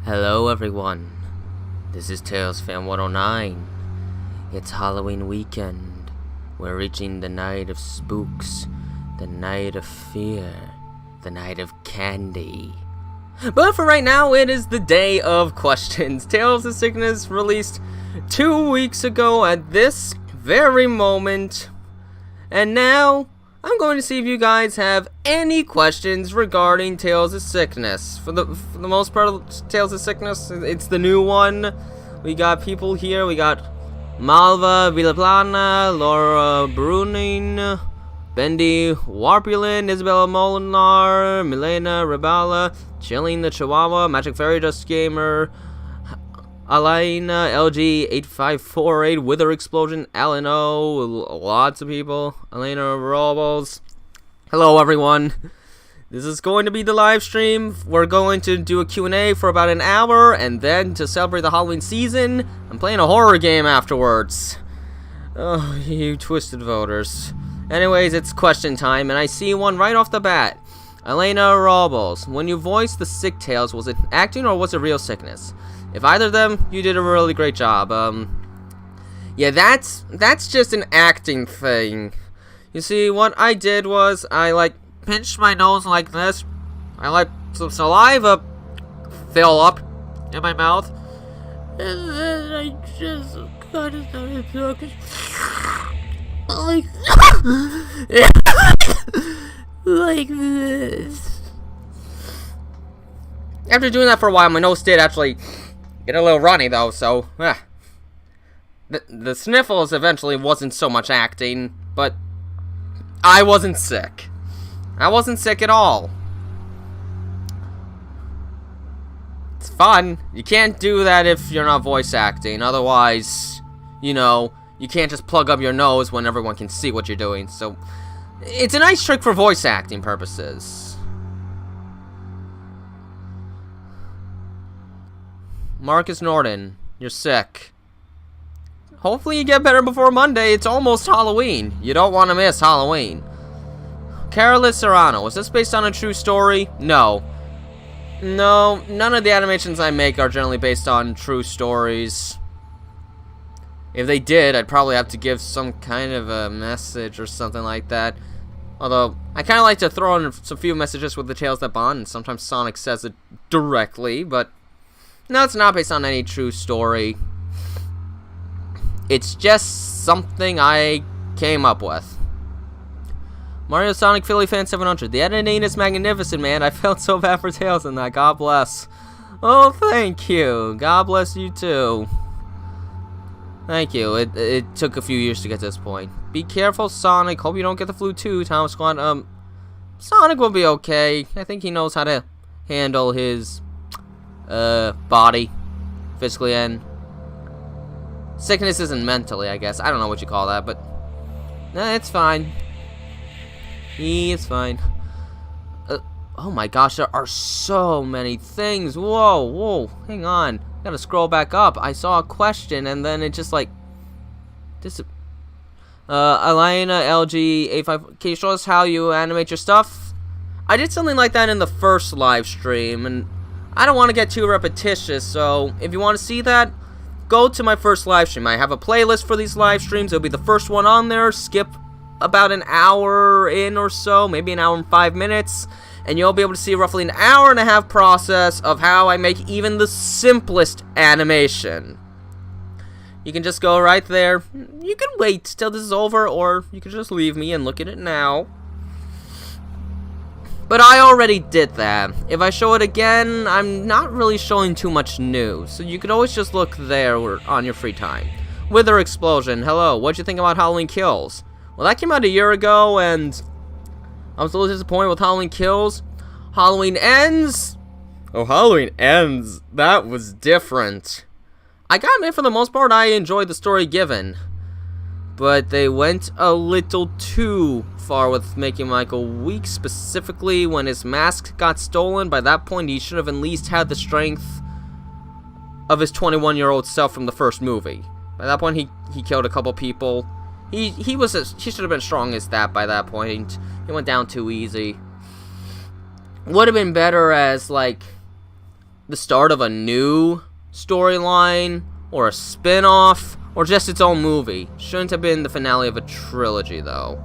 Hello everyone, this is Tails Fan 109. It's Halloween weekend. We're reaching the night of spooks, the night of fear, the night of candy. But for right now, it is the day of questions. Tales of Sickness released 2 weeks ago at this very moment. And now, I'm going to see if you guys have any questions regarding Tales of Sickness. For the most part of Tales of Sickness, it's the new one. We got people here. We got Malva Villaplana, Laura Bruning, Bendy Warpulin, Isabella Molinar, Milena Rebala, Chilling the Chihuahua, Magic Fairy Dust Gamer, Alaina, LG8548, Wither Explosion, Alano, lots of people, Elena Robles. Hello everyone. This is going to be the live stream. We're going to do a Q&A for about an hour, and then to celebrate the Halloween season, I'm playing a horror game afterwards. Oh, you twisted voters. Anyways, it's question time, and I see one right off the bat. Elena Robles, when you voiced the sick tales, was it acting or was it real sickness? If either of them, you did a really great job. Yeah, that's just an acting thing. You see, what I did was I pinched my nose like this. I let some saliva fill up in my mouth, and then I just kind of started talking like this. After doing that for a while, my nose did actually get a little runny though, so the sniffles eventually wasn't so much acting, but I wasn't sick. I wasn't sick at all. It's fun. You can't do that if you're not voice acting. Otherwise, you can't just plug up your nose when everyone can see what you're doing. So it's a nice trick for voice acting purposes. Marcus Norton, you're sick. Hopefully you get better before Monday. It's almost Halloween. You don't want to miss Halloween. Carolus Serrano, was this based on a true story? No. No, none of the animations I make are generally based on true stories. If they did, I'd probably have to give some kind of a message or something like that. Although, I kind of like to throw in a few messages with the Tales That Bond, and sometimes Sonic says it directly, but no, it's not based on any true story. It's just something I came up with. Mario Sonic Philly Fan 700. The editing is magnificent, man. I felt so bad for Tails in that. God bless. Oh, thank you. God bless you, too. Thank you. It took a few years to get to this point. Be careful, Sonic. Hope you don't get the flu, too, Tom Squad. Sonic will be okay. I think he knows how to handle his body, physically and sickness isn't mentally, I guess. I don't know what you call that, but it's fine. He is fine. Oh my gosh, there are so many things. Whoa, hang on. Gotta scroll back up. I saw a question and then it just Alina LG85. Can you show us how you animate your stuff? I did something like that in the first live stream, and I don't want to get too repetitious, so if you want to see that, go to my first live stream. I have a playlist for these live streams. It'll be the first one on there. Skip about an hour in or so, maybe an hour and 5 minutes, and you'll be able to see roughly an hour and a half process of how I make even the simplest animation. You can just go right there. You can wait till this is over, or you can just leave me and look at it now. But I already did that. If I show it again, I'm not really showing too much new, so you could always just look there on your free time. Wither Explosion, hello, what'd you think about Halloween Kills? Well, that came out a year ago, and I was a little disappointed with Halloween Kills. Halloween Ends? Oh, Halloween Ends, that was different. I gotta admit, for the most part, I enjoyed the story given. But they went a little too far with making Michael weak, specifically when his mask got stolen. By that point, he should have at least had the strength of his 21-year-old self from the first movie. By that point, he killed a couple people. He should have been strong as that by that point. He went down too easy. Would have been better as, like, the start of a new storyline, or a spin-off, or just its own movie. Shouldn't have been the finale of a trilogy, though.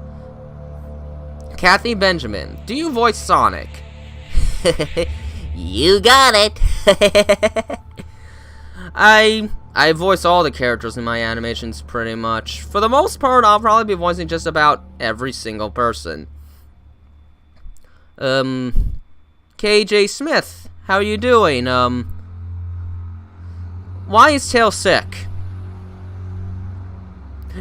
Kathy Benjamin, do you voice Sonic? You got it. I voice all the characters in my animations pretty much. For the most part, I'll probably be voicing just about every single person. KJ Smith, how are you doing? Why is Tails sick?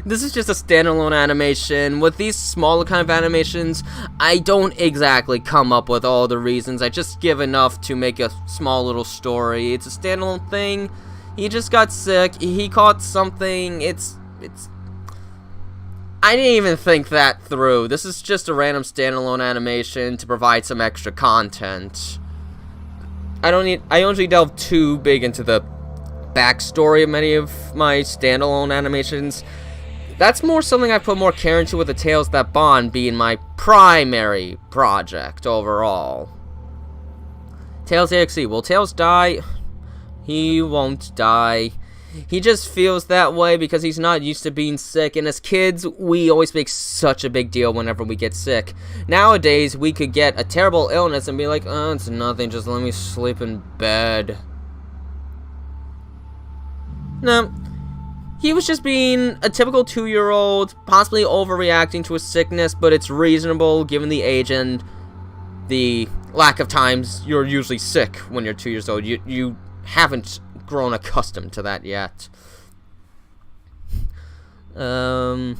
This is just a standalone animation. With these smaller kind of animations, I don't exactly come up with all the reasons. I just give enough to make a small little story. It's a standalone thing. He just got sick. He caught something. I didn't even think that through. This is just a random standalone animation to provide some extra content. I don't usually delve too big into the backstory of many of my standalone animations. That's more something I put more care into, with the Tales That Bond being my primary project overall. Tails AXE. Will Tails die? He won't die. He just feels that way because he's not used to being sick, and as kids, we always make such a big deal whenever we get sick. Nowadays, we could get a terrible illness and be like, oh, it's nothing, just let me sleep in bed. No. He was just being a typical 2-year-old, possibly overreacting to a sickness, but it's reasonable given the age and the lack of times you're usually sick when you're 2 years old. You haven't grown accustomed to that yet. Lena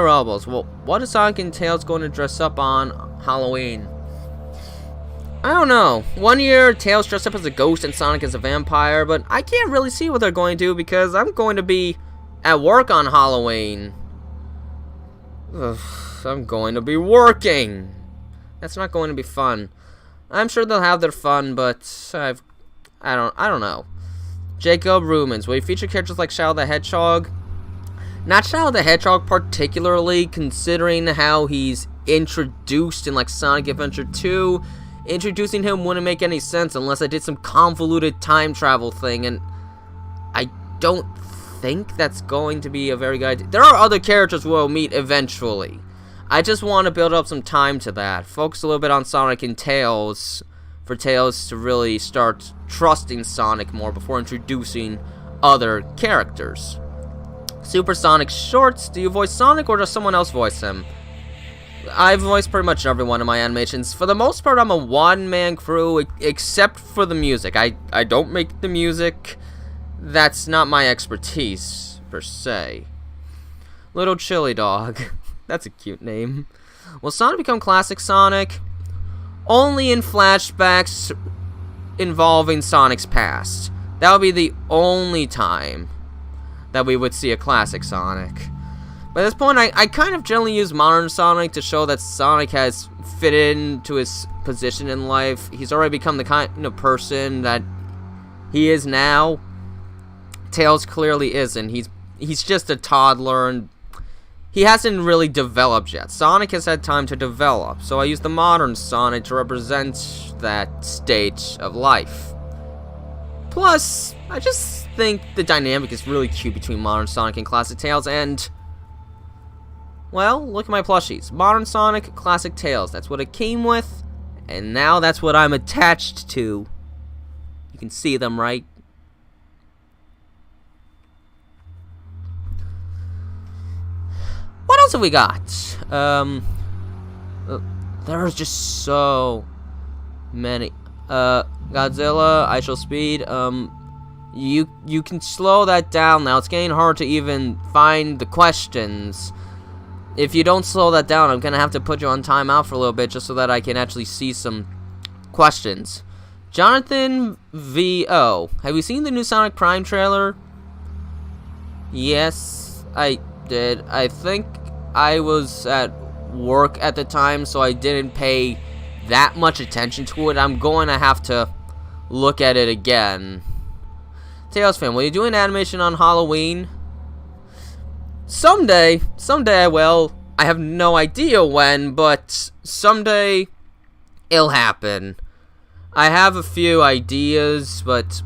Robles. Well, what is Sonic and Tails going to dress up on Halloween? I don't know. One year, Tails dressed up as a ghost and Sonic as a vampire, but I can't really see what they're going to do because I'm going to be at work on Halloween. Ugh, I'm going to be working. That's not going to be fun. I'm sure they'll have their fun, but I don't know. Jacob Rumens. Will you feature characters like Shadow the Hedgehog? Not Shadow the Hedgehog particularly, considering how he's introduced in like Sonic Adventure 2. Introducing him wouldn't make any sense unless I did some convoluted time travel thing, and I don't think that's going to be a very good idea. There are other characters we'll meet eventually. I just want to build up some time to that. Focus a little bit on Sonic and Tails, for Tails to really start trusting Sonic more before introducing other characters. Supersonic Shorts, do you voice Sonic or does someone else voice him? I voice pretty much everyone in my animations. For the most part, I'm a one-man crew, except for the music. I don't make the music. That's not my expertise, per se. Little Chili Dog. That's a cute name. Will Sonic become Classic Sonic? Only in flashbacks involving Sonic's past. That would be the only time that we would see a Classic Sonic. By this point, I kind of generally use modern Sonic to show that Sonic has fit into his position in life. He's already become the kind of person that he is now. Tails clearly isn't. He's just a toddler, and he hasn't really developed yet. Sonic has had time to develop, so I use the modern Sonic to represent that stage of life. Plus, I just think the dynamic is really cute between modern Sonic and classic Tails, and well, look at my plushies. Modern Sonic, Classic Tails. That's what it came with, and now that's what I'm attached to. You can see them, right? What else have we got? There's just so many. Godzilla, I Shall Speed. You can slow that down now. It's getting hard to even find the questions. If you don't slow that down, I'm gonna have to put you on timeout for a little bit just so that I can actually see some questions. Jonathan V.O. Have you seen the new Sonic Prime trailer? Yes, I did. I think I was at work at the time, so I didn't pay that much attention to it. I'm going to have to look at it again. Tails fan, will you do an animation on Halloween? Someday I will. I have no idea when, but someday it'll happen. I have a few ideas, but...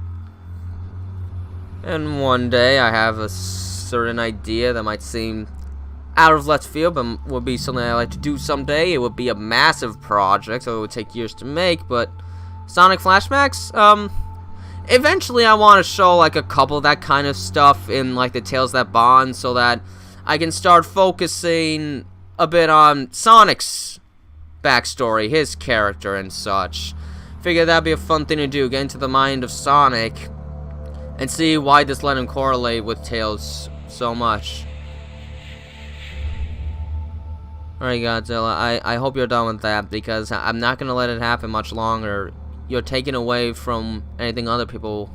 And one day I have a certain idea that might seem out of left field, but would be something I like to do someday. It would be a massive project, so it would take years to make, but Sonic flashbacks, eventually I want to show like a couple of that kind of stuff in like the Tales That Bond, so that I can start focusing a bit on Sonic's backstory, his character and such. Figure that'd be a fun thing to do, get into the mind of Sonic and see why this let him correlate with Tails so much. Alright, Godzilla, I hope you're done with that, because I'm not going to let it happen much longer. You're taking away from anything other people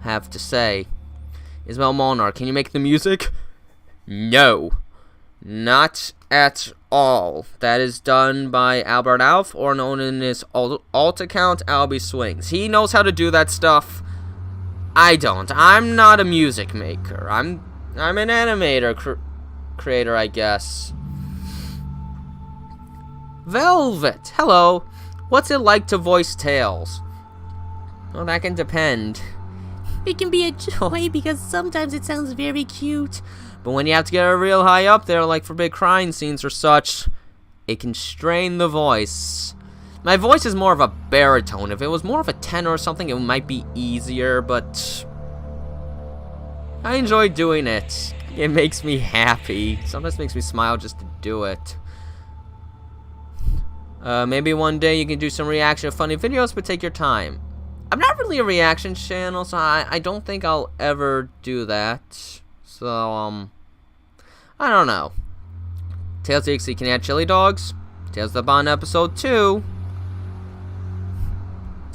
have to say. Ismail Molnar, can you make the music? No. Not at all. That is done by Albert Alf, or known in his alt account, Albie Swings. He knows how to do that stuff. I don't. I'm not a music maker. I'm an animator creator, I guess. Velvet, hello. What's it like to voice Tails? Well, that can depend. It can be a joy because sometimes it sounds very cute. But when you have to get it real high up there, like for big crying scenes or such, it can strain the voice. My voice is more of a baritone. If it was more of a tenor or something, it might be easier, but I enjoy doing it. It makes me happy. Sometimes makes me smile just to do it. Maybe one day you can do some reaction of funny videos, but take your time. I'm not really a reaction channel, so I don't think I'll ever do that. So, I don't know. Tails DXC, can you add chili dogs? Tales That Bond episode 2.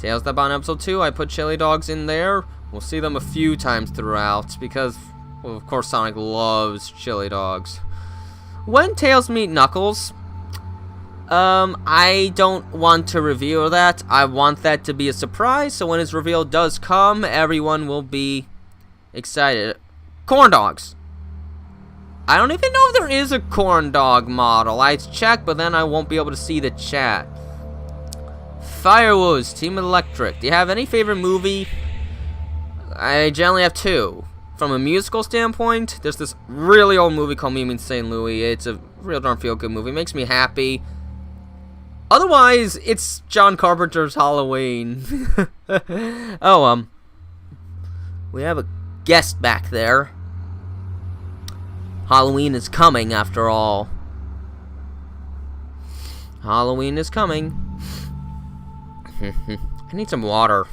Tales That Bond episode 2, I put chili dogs in there. We'll see them a few times throughout, because, well, of course, Sonic loves chili dogs. When Tails meet Knuckles... I don't want to reveal that. I want that to be a surprise, so when his reveal does come, everyone will be excited. Corn dogs. I don't even know if there is a corn dog model. I checked, but then I won't be able to see the chat. Firewoods, Team Electric. Do you have any favorite movie? I generally have two. From a musical standpoint, there's this really old movie called Me Means St. Louis. It's a real darn feel-good movie. It makes me happy. Otherwise, it's John Carpenter's Halloween. Oh, we have a guest back there. Halloween is coming, after all. Halloween is coming. I need some water.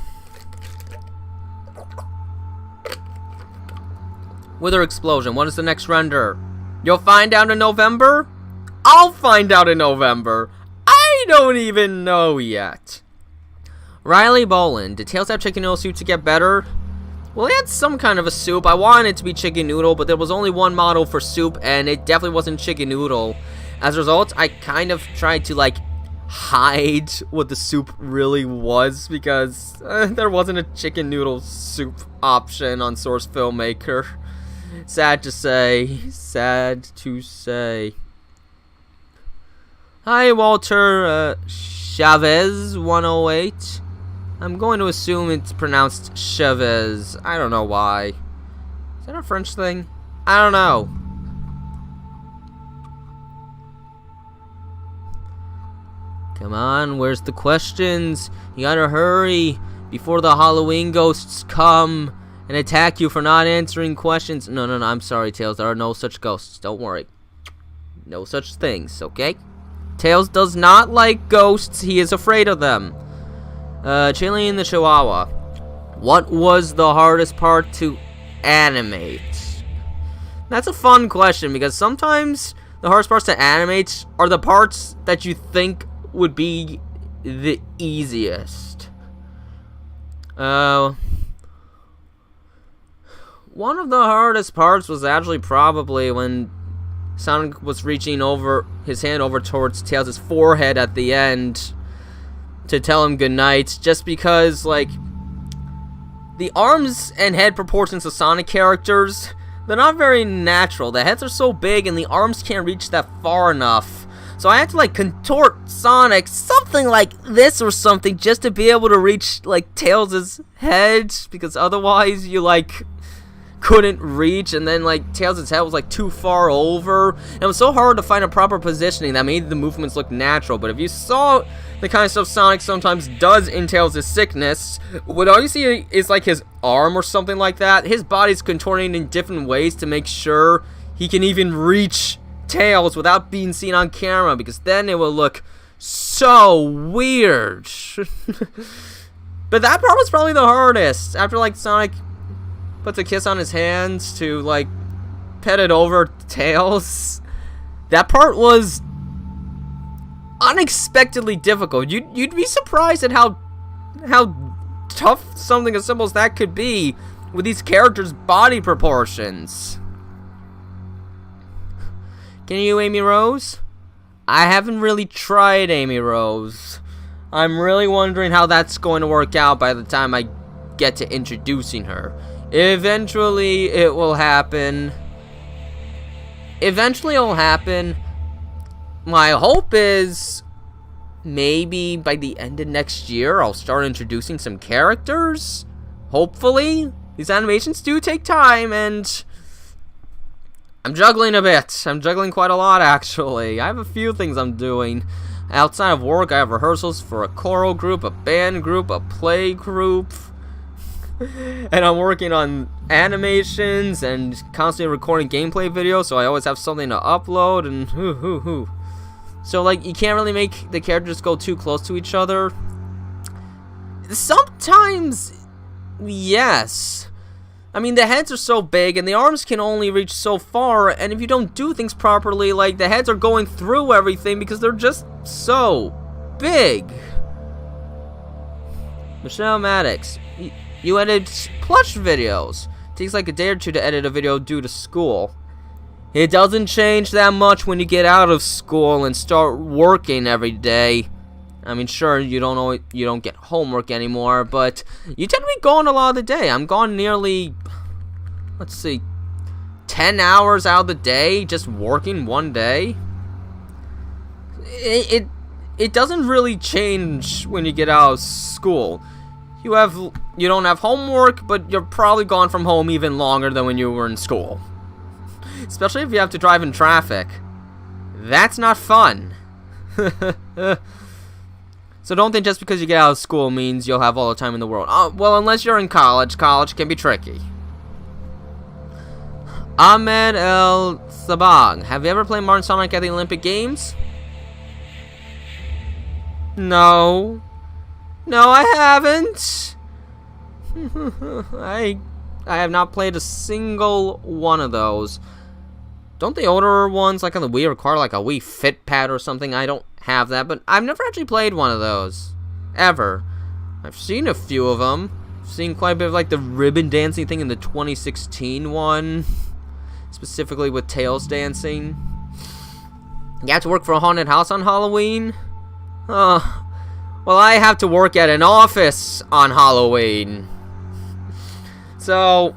Wither Explosion, what is the next render? You'll find out in November? I'll find out in November. I don't even know yet. Riley Boland, did Tails have chicken noodle soup to get better? Well, he had some kind of a soup. I wanted it to be chicken noodle, but there was only one model for soup, and it definitely wasn't chicken noodle. As a result, I kind of tried to, like, hide what the soup really was, because there wasn't a chicken noodle soup option on Source Filmmaker. Sad to say. Sad to say. Hi, Walter Chavez 108. I'm going to assume it's pronounced Chavez. I don't know why. Is that a French thing? I don't know. Come on, where's the questions? You gotta hurry before the Halloween ghosts come and attack you for not answering questions. No, I'm sorry, Tails. There are no such ghosts. Don't worry. No such things, okay? Tails does not like ghosts. He is afraid of them. Chili in the Chihuahua. What was the hardest part to animate? That's a fun question, because sometimes the hardest parts to animate are the parts that you think would be the easiest. One of the hardest parts was actually probably when Sonic was reaching over his hand over towards Tails' forehead at the end to tell him goodnight, just because, like, the arms and head proportions of Sonic characters, they're not very natural. The heads are so big and the arms can't reach that far enough. So I had to like contort Sonic something like this or something just to be able to reach like Tails' head, because otherwise you like couldn't reach, and then like Tails' head was like too far over, and it was so hard to find a proper positioning that made the movements look natural. But if you saw the kind of stuff Sonic sometimes does in Tails' sickness, what all you see is like his arm or something like that. His body's contorting in different ways to make sure he can even reach Tails without being seen on camera, because then it will look so weird. But that part was probably the hardest. After like Sonic puts a kiss on his hands to like pet it over Tails, that part was unexpectedly difficult. You'd be surprised at how tough something as simple as that could be with these characters' body proportions. Can you Amy Rose? I haven't really tried Amy Rose. I'm really wondering how that's going to work out by the time I get to introducing her. Eventually it will happen. My hope is maybe by the end of next year I'll start introducing some characters. Hopefully. These animations do take time, and I'm juggling a bit. I'm juggling quite a lot, actually. I have a few things I'm doing. Outside of work, I have rehearsals for a choral group, a band group, a play group. And I'm working on animations and constantly recording gameplay videos, so I always have something to upload, and So, like, you can't really make the characters go too close to each other. Sometimes, yes. I mean, the heads are so big, and the arms can only reach so far, and if you don't do things properly, like, the heads are going through everything because they're just so big. Michelle Maddox, you edit plush videos. It takes like a day or two to edit a video due to school. It doesn't change that much when you get out of school and start working every day. I mean, sure, you don't get homework anymore, but you tend to be gone a lot of the day. I'm gone nearly, let's see, 10 hours out of the day just working one day. It doesn't really change when you get out of school. You don't have homework, but you're probably gone from home even longer than when you were in school. Especially if you have to drive in traffic. That's not fun. So don't think just because you get out of school means you'll have all the time in the world. Well, unless you're in college. College can be tricky. Ahmed El Sabag. Have you ever played Martin Sonic at the Olympic Games? No. No, I haven't. I have not played a single one of those. Don't the older ones, like on the Wii, require like a Wii Fit Pad or something? I don't have that, but I've never actually played one of those. Ever. I've seen a few of them. I've seen quite a bit of like the ribbon dancing thing in the 2016 one. Specifically with Tails dancing. You have to work for a haunted house on Halloween? Well, I have to work at an office on Halloween. So,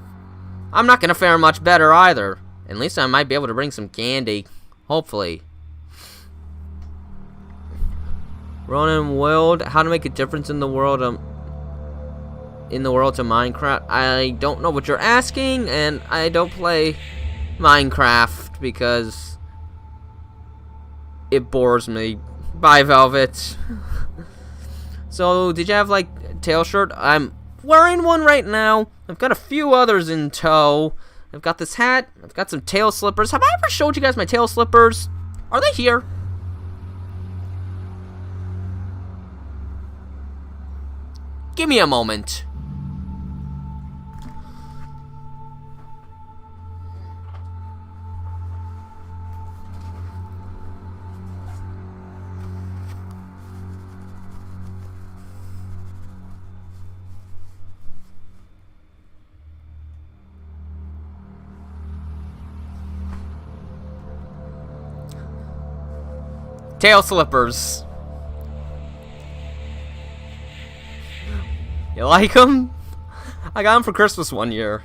I'm not gonna fare much better either. At least I might be able to bring some candy. Hopefully. Ronan Wild, how to make a difference in the world to Minecraft. I don't know what you're asking, and I don't play Minecraft because it bores me. Bye, Velvet. So, did you have like tail shirt? I'm wearing one right now. I've got a few others in tow. I've got this hat. I've got some tail slippers. Have I ever showed you guys my tail slippers? Are they here? Give me a moment. Tail slippers. You like them? I got them for Christmas one year.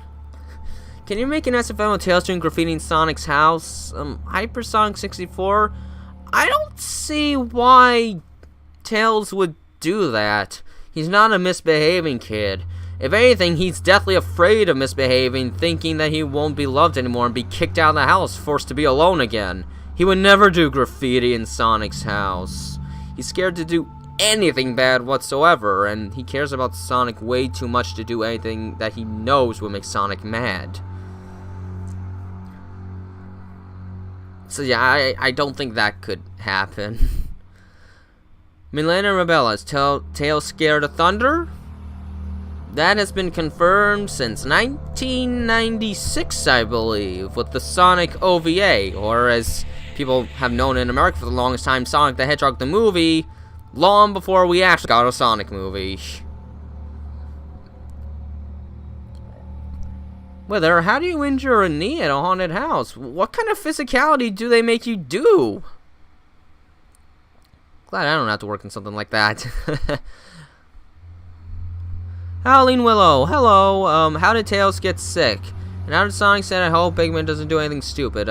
Can you make an SFM with Tails doing graffiti in Sonic's house? Hypersonic 64? I don't see why Tails would do that. He's not a misbehaving kid. If anything, he's deathly afraid of misbehaving, thinking that he won't be loved anymore and be kicked out of the house, forced to be alone again. He would never do graffiti in Sonic's house. He's scared to do anything bad whatsoever, and he cares about Sonic way too much to do anything that he knows will make Sonic mad. So yeah, I don't think that could happen. Milena Rebella, is Tails scared of thunder? That has been confirmed since 1996, I believe, with the Sonic OVA, or as people have known in America for the longest time, Sonic the Hedgehog the movie, long before we actually got a Sonic movie. Whether, how do you injure a knee at a haunted house? What kind of physicality do they make you do? Glad I don't have to work in something like that. Howling Willow, hello. How did Tails get sick? And how did Sonic say, I hope Eggman doesn't do anything stupid?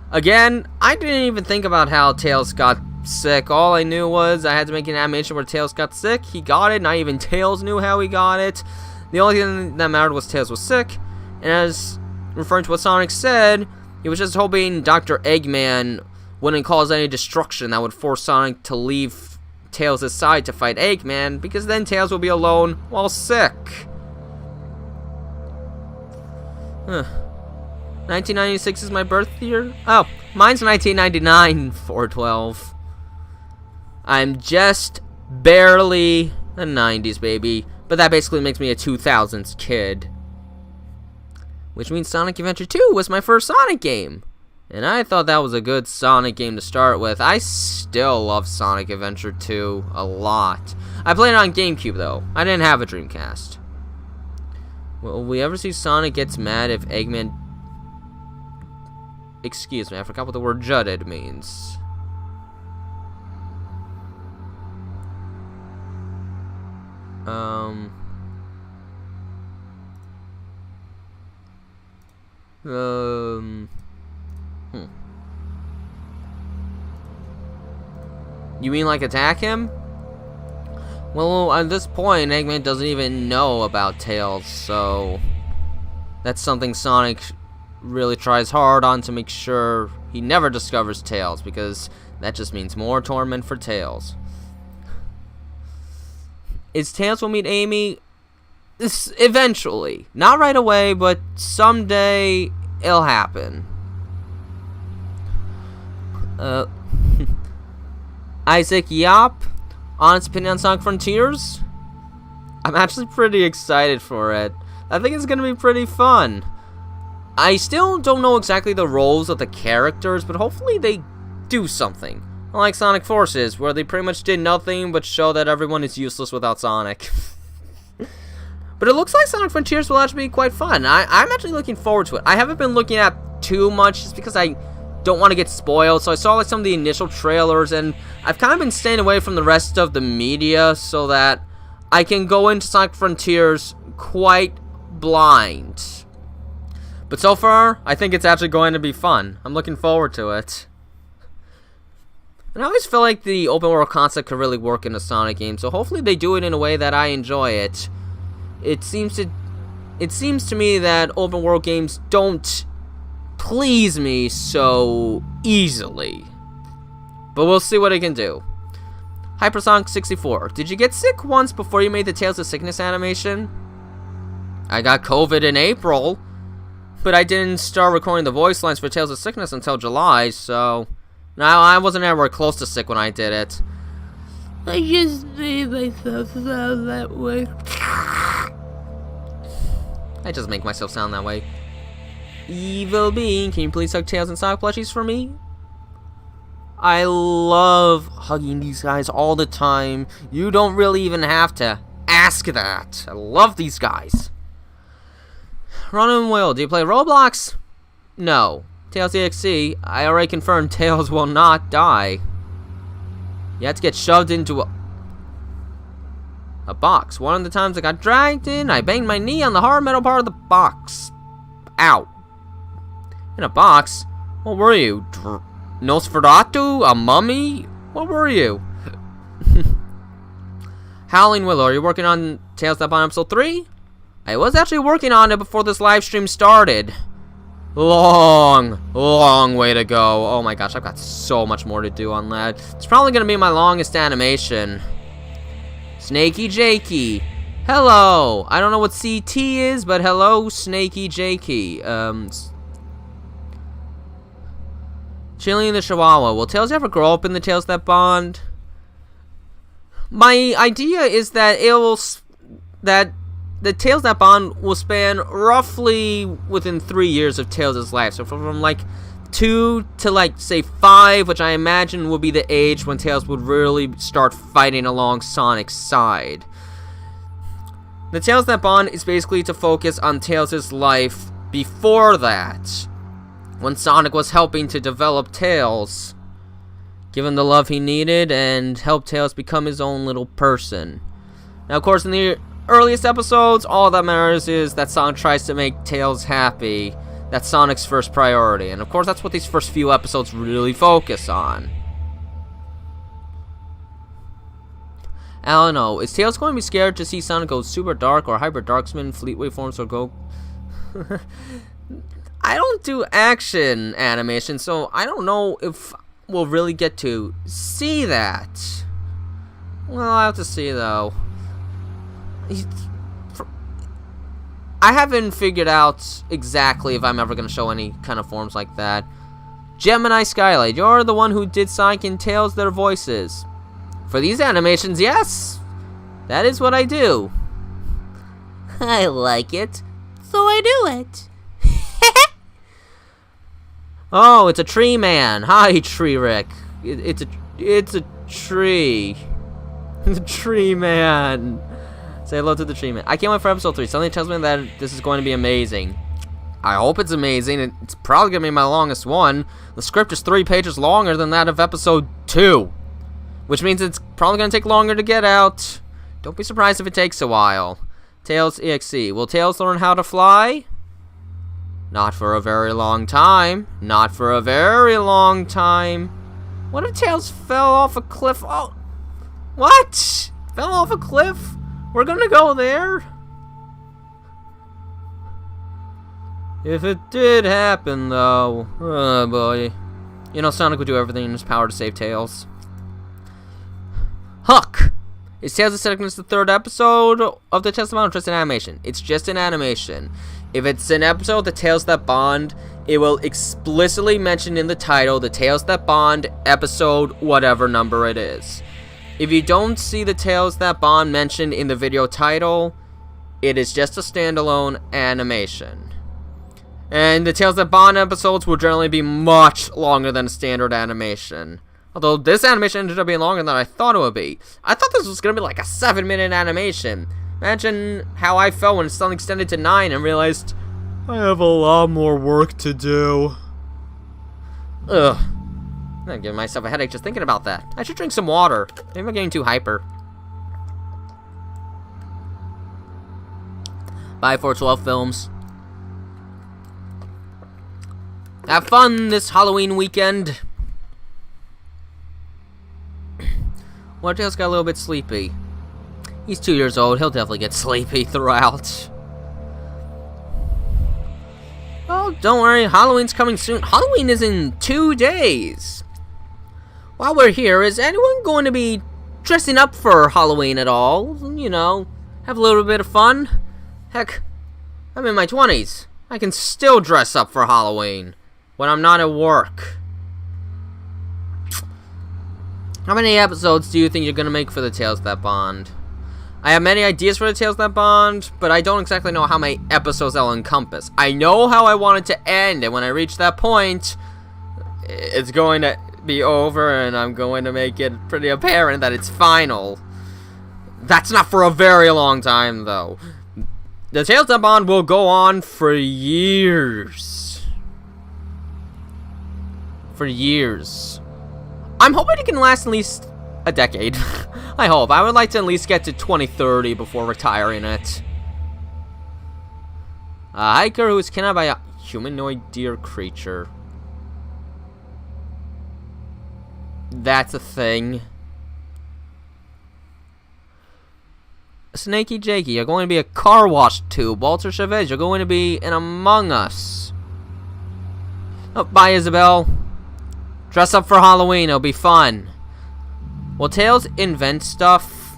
Again, I didn't even think about how Tails got sick. All I knew was I had to make an animation where Tails got sick. He got it. Not even Tails knew how he got it. The only thing that mattered was Tails was sick. And as referring to what Sonic said, he was just hoping Dr. Eggman wouldn't cause any destruction that would force Sonic to leave Tails' side to fight Eggman, because then Tails will be alone while sick. 1996 is my birth year? Oh, mine's 1999, 4/12. I'm just barely a 90s baby, but that basically makes me a 2000s kid. Which means Sonic Adventure 2 was my first Sonic game. And I thought that was a good Sonic game to start with. I still love Sonic Adventure 2 a lot. I played it on GameCube, though. I didn't have a Dreamcast. Will we ever see Sonic gets mad if Eggman... Excuse me, I forgot what the word jutted means. You mean like attack him? Well, at this point, Eggman doesn't even know about Tails, so that's something Sonic really tries hard on to make sure he never discovers Tails, because that just means more torment for Tails. Is Tails will meet Amy? Eventually. Not right away, but someday it'll happen. Isaac Yop, honest opinion on Sonic Frontiers? I'm actually pretty excited for it. I think it's gonna be pretty fun. I still don't know exactly the roles of the characters, but hopefully they do something. Unlike Sonic Forces, where they pretty much did nothing but show that everyone is useless without Sonic. But it looks like Sonic Frontiers will actually be quite fun. I'm actually looking forward to it. I haven't been looking at too much just because I don't want to get spoiled, so I saw like some of the initial trailers, and I've kind of been staying away from the rest of the media so that I can go into Sonic Frontiers quite blind. But so far, I think it's actually going to be fun. I'm looking forward to it. And I always feel like the open world concept could really work in a Sonic game, so hopefully they do it in a way that I enjoy it. It seems to me that open world games don't please me so easily. But we'll see what it can do. Hypersonic 64. Did you get sick once before you made the Tales of Sickness animation? I got COVID in April, but I didn't start recording the voice lines for Tales of Sickness until July, so no, I wasn't anywhere close to sick when I did it. I just made myself sound that way. I just make myself sound that way. Evil Being, can you please hug Tails and Sonic plushies for me? I love hugging these guys all the time. You don't really even have to ask that. I love these guys. Ron and Will, do you play Roblox? No. Tails EXE, I already confirmed Tails will not die. You have to get shoved into a box. One of the times I got dragged in, I banged my knee on the hard metal part of the box. Ow. In a box? What were you? Nosferatu? A mummy? What were you? Howling Willow, are you working on Tales That Bond episode 3? I was actually working on it before this live stream started. Long way to go. Oh my gosh, I've got so much more to do on that. It's probably gonna be my longest animation. Snakey Jakey. Hello. I don't know what CT is, but hello, Snakey Jakey. Chili and the Chihuahua. Will Tails ever grow up in the Tales That Bond? My idea is that the Tales That Bond will span roughly within 3 years of Tails' life. So from like 2 to like say 5, which I imagine will be the age when Tails would really start fighting along Sonic's side. The Tales That Bond is basically to focus on Tails' life before that, when Sonic was helping to develop Tails, give him the love he needed, and help Tails become his own little person. Now, of course, in the earliest episodes, all that matters is that Sonic tries to make Tails happy. That's Sonic's first priority, and of course, that's what these first few episodes really focus on. I don't know. Is Tails going to be scared to see Sonic go super dark or hyper darksman, fleet waveforms, or go? I don't do action animation, so I don't know if we'll really get to see that. Well, I'll have to see though. I haven't figured out exactly if I'm ever going to show any kind of forms like that. Gemini Skylight, you're the one who did Sonic and Tails their voices. For these animations, yes, that is what I do. I like it, so I do it. Oh, it's a tree man. Hi, Tree Rick. It's a tree. The tree man. Say hello to the tree man. I can't wait for episode 3. Something tells me that this is going to be amazing. I hope it's amazing. It's probably going to be my longest one. The script is 3 pages longer than that of episode 2. Which means it's probably going to take longer to get out. Don't be surprised if it takes a while. Tails EXE. Will Tails learn how to fly? Not for a very long time. Not for a very long time. What if Tails fell off a cliff? Oh, what? Fell off a cliff? We're gonna go there? If it did happen, though, oh boy. You know, Sonic would do everything in his power to save Tails. Hook! Is Tails the second the 3rd episode of the Tales That Bond or just an animation? It's just an animation. If it's an episode of the Tales That Bond, it will explicitly mention in the title the Tales That Bond episode, whatever number it is. If you don't see the Tales That Bond mentioned in the video title, it is just a standalone animation. And the Tales That Bond episodes will generally be much longer than a standard animation. Although this animation ended up being longer than I thought it would be. I thought this was going to be like a 7-minute animation. Imagine how I felt when it's suddenly extended to 9 and realized I have a lot more work to do. Ugh. I'm giving myself a headache just thinking about that. I should drink some water. Maybe I'm getting too hyper. Bye 412 Films. Have fun this Halloween weekend. Well, Tails got a little bit sleepy. He's 2 years old. He'll definitely get sleepy throughout. Oh, don't worry. Halloween's coming soon. Halloween is in 2 days. While we're here, is anyone going to be dressing up for Halloween at all? You know, have a little bit of fun? Heck, I'm in my 20s. I can still dress up for Halloween when I'm not at work. How many episodes do you think you're going to make for the Tales That Bond? I have many ideas for the Tales That Bond, but I don't exactly know how many episodes they'll encompass. I know how I want it to end, and when I reach that point, it's going to be over, and I'm going to make it pretty apparent that it's final. That's not for a very long time, though. The Tales That Bond will go on for years. For years. I'm hoping it can last at least a decade. I hope. I would like to at least get to 2030 before retiring it. A hiker who is kidnapped by a humanoid deer creature. that's a thing. Snaky Jakey, you're going to be a car wash tube. Walter Chavez, you're going to be in Among Us. Oh, bye, Isabel. Dress up for Halloween, it'll be fun. Will Tails invent stuff?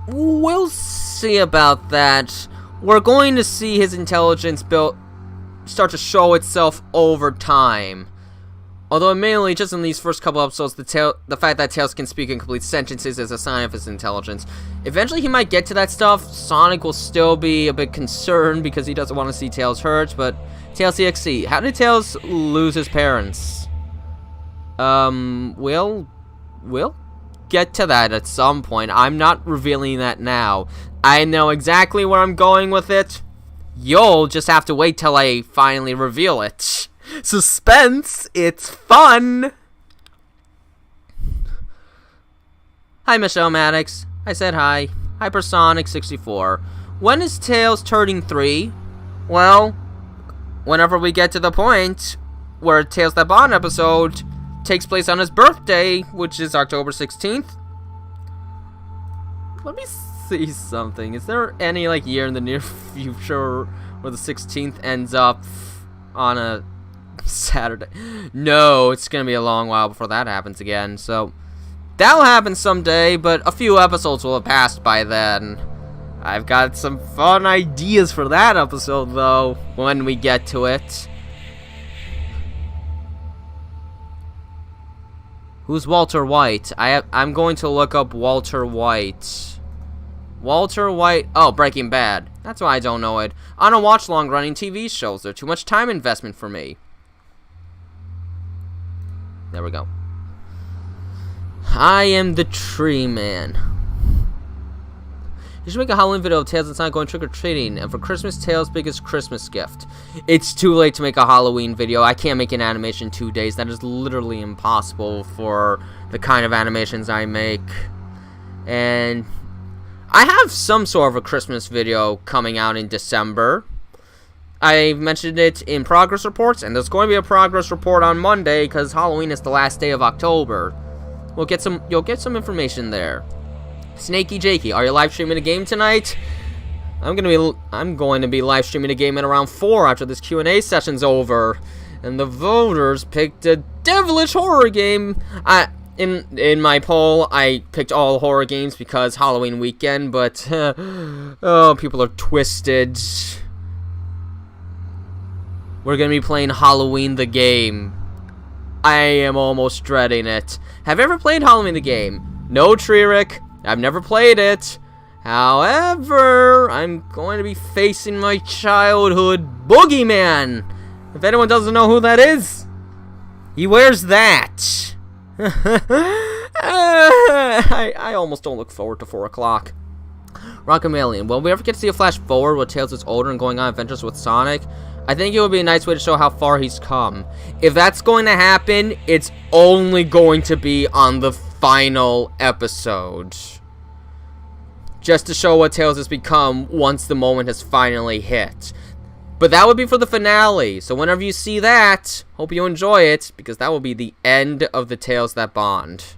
We'll see about that. We're going to see his intelligence start to show itself over time. Although mainly just in these first couple episodes, the fact that Tails can speak in complete sentences is a sign of his intelligence. Eventually he might get to that stuff. Sonic will still be a bit concerned because he doesn't want to see Tails hurt, but Tails EXE, how did Tails lose his parents? We'll get to that at some point. I'm not revealing that now. I know exactly where I'm going with it. You'll just have to wait till I finally reveal it. Suspense, it's fun! Hi, Michelle Maddox. I said hi. Hypersonic64. When is Tails turning 3? Well, whenever we get to the point where Tails That Bond episode takes place on his birthday, which is October 16th. Let me see something. Is there any, like, year in the near future where the 16th ends up on a Saturday? No, it's gonna be a long while before that happens again, so that'll happen someday, but a few episodes will have passed by then. I've got some fun ideas for that episode, though, when we get to it. Who's Walter White? I'm going to look up Walter White. Walter White. Oh, Breaking Bad. That's why I don't know it. I don't watch long-running TV shows. They're too much time investment for me. There we go. I am the Tree Man. You should make a Halloween video of Tails and Sonic going trick-or-treating, and for Christmas, Tails' biggest Christmas gift. It's too late to make a Halloween video. I can't make an animation in 2 days. That is literally impossible for the kind of animations I make. And I have some sort of a Christmas video coming out in December. I mentioned it in progress reports, and there's going to be a progress report on Monday because Halloween is the last day of October. You'll get some information there. Snaky Jakey, are you live streaming a game tonight? I'm going to be live streaming a game at around 4 after this Q&A session's over, and the voters picked a devilish horror game. In my poll, I picked all horror games because Halloween weekend, but oh, people are twisted. We're gonna be playing Halloween the game. I am almost dreading it. Have you ever played Halloween the game? No, Tririk. I've never played it. However, I'm going to be facing my childhood boogeyman. If anyone doesn't know who that is, he wears that. I almost don't look forward to 4 o'clock. Rockamelian. Will we ever get to see a flash forward where Tails is older and going on adventures with Sonic? I think it would be a nice way to show how far he's come. If that's going to happen, it's only going to be on the final episode. Just to show what Tails has become once the moment has finally hit. But that would be for the finale, so whenever you see that, hope you enjoy it, because that will be the end of the Tails That Bond.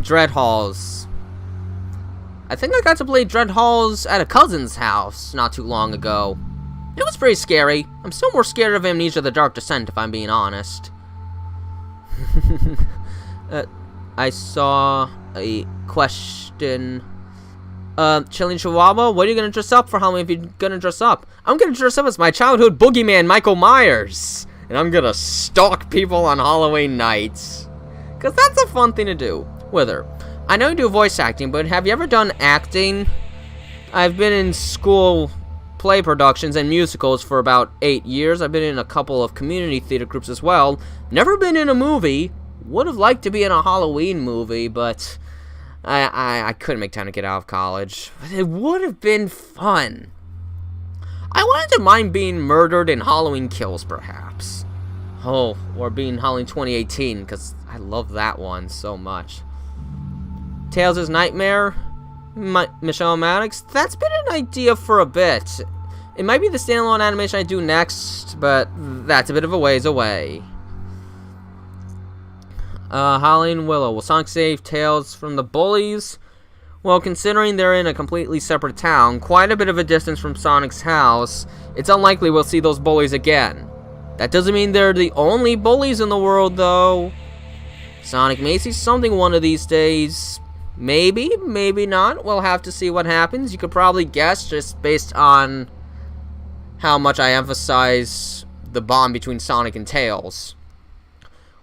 Dread Halls. I think I got to play Dread Halls at a cousin's house not too long ago. It was pretty scary. I'm still more scared of Amnesia The Dark Descent, if I'm being honest. I saw a question. Chilling Chihuahua, what are you gonna dress up for Halloween if you're gonna dress up? I'm gonna dress up as my childhood boogeyman, Michael Myers. And I'm gonna stalk people on Halloween nights. Because that's a fun thing to do. Wither, I know you do voice acting, but have you ever done acting? I've been in school play productions and musicals for about 8 years. I've been in a couple of community theater groups as well. Never been in a movie. Would have liked to be in a Halloween movie, but I couldn't make time to get out of college. But it would have been fun. I wanted to mind being murdered in Halloween Kills, perhaps. Oh, or being Halloween 2018, because I love that one so much. Tails' Nightmare, Michelle Maddox, that's been an idea for a bit. It might be the standalone animation I do next, but that's a bit of a ways away. Holly and Willow. Will Sonic save Tails from the bullies? Well, considering they're in a completely separate town, quite a bit of a distance from Sonic's house, it's unlikely we'll see those bullies again. That doesn't mean they're the only bullies in the world, though. Sonic may see something one of these days. Maybe, maybe not. We'll have to see what happens. You could probably guess just based on how much I emphasize the bond between Sonic and Tails.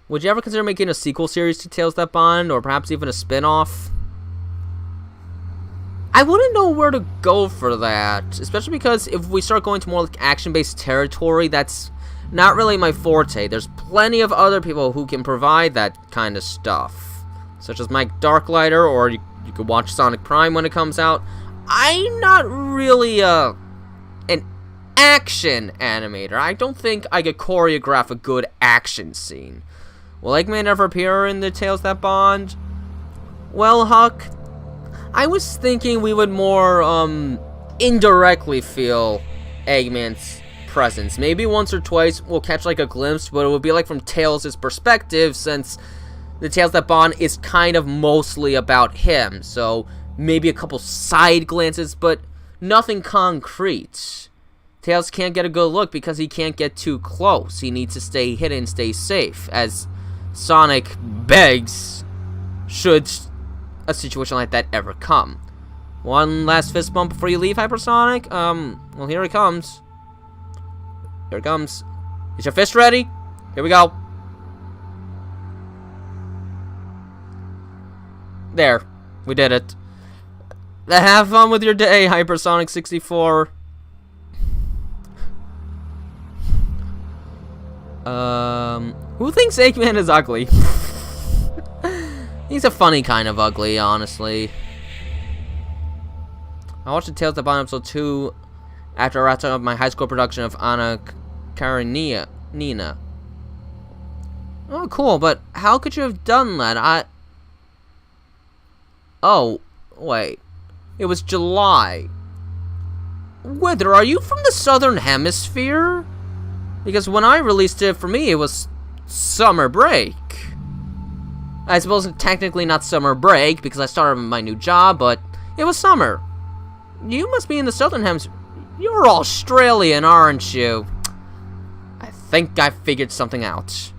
Would you ever consider making a sequel series to Tails That Bond, or perhaps even a spin-off? I wouldn't know where to go for that, especially because if we start going to more like action-based territory, that's not really my forte. There's plenty of other people who can provide that kind of stuff, such as Mike Darklighter, or you could watch Sonic Prime when it comes out. I'm not really an action animator. I don't think I could choreograph a good action scene. Will Eggman ever appear in the Tails That Bond? Well, Huck, I was thinking we would more indirectly feel Eggman's presence. Maybe once or twice we'll catch like a glimpse, but it would be like from Tails' perspective, since the Tails That Bond is kind of mostly about him. So maybe a couple side glances, but nothing concrete. Tails can't get a good look because he can't get too close. He needs to stay hidden, stay safe, as Sonic begs should a situation like that ever come. One last fist bump before you leave, Hypersonic? Well, here it comes. Here it comes. Is your fist ready? Here we go. There. We did it. Have fun with your day, Hypersonic 64. Who thinks Eggman is ugly? He's a funny kind of ugly, honestly. I watched the Tales That Bond episode 2 after I wrapped up my high school production of Anna Karenina. Oh, cool, but how could you have done that? Oh, wait. It was July. Wither, are you from the Southern Hemisphere? Because when I released it, for me, it was summer break. I suppose technically not summer break, because I started my new job, but it was summer. You must be in the Southern Hemisphere. You're Australian, aren't you? I think I figured something out.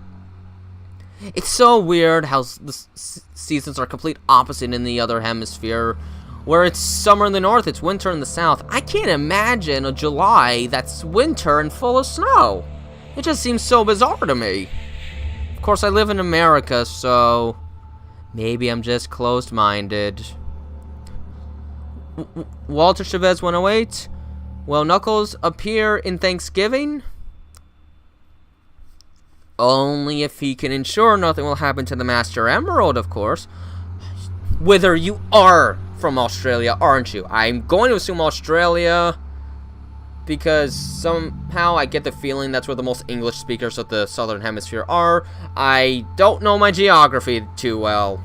It's so weird how the seasons are complete opposite in the other hemisphere. Where it's summer in the north, it's winter in the south. I can't imagine a July that's winter and full of snow. It just seems so bizarre to me. Of course, I live in America, so maybe I'm just closed-minded. Walter Chavez 108. Will Knuckles appear in Thanksgiving? Only if he can ensure nothing will happen to the Master Emerald, of course. Wither, you are from Australia, aren't you? I'm going to assume Australia, because somehow I get the feeling that's where the most English speakers of the Southern Hemisphere are. I don't know my geography too well.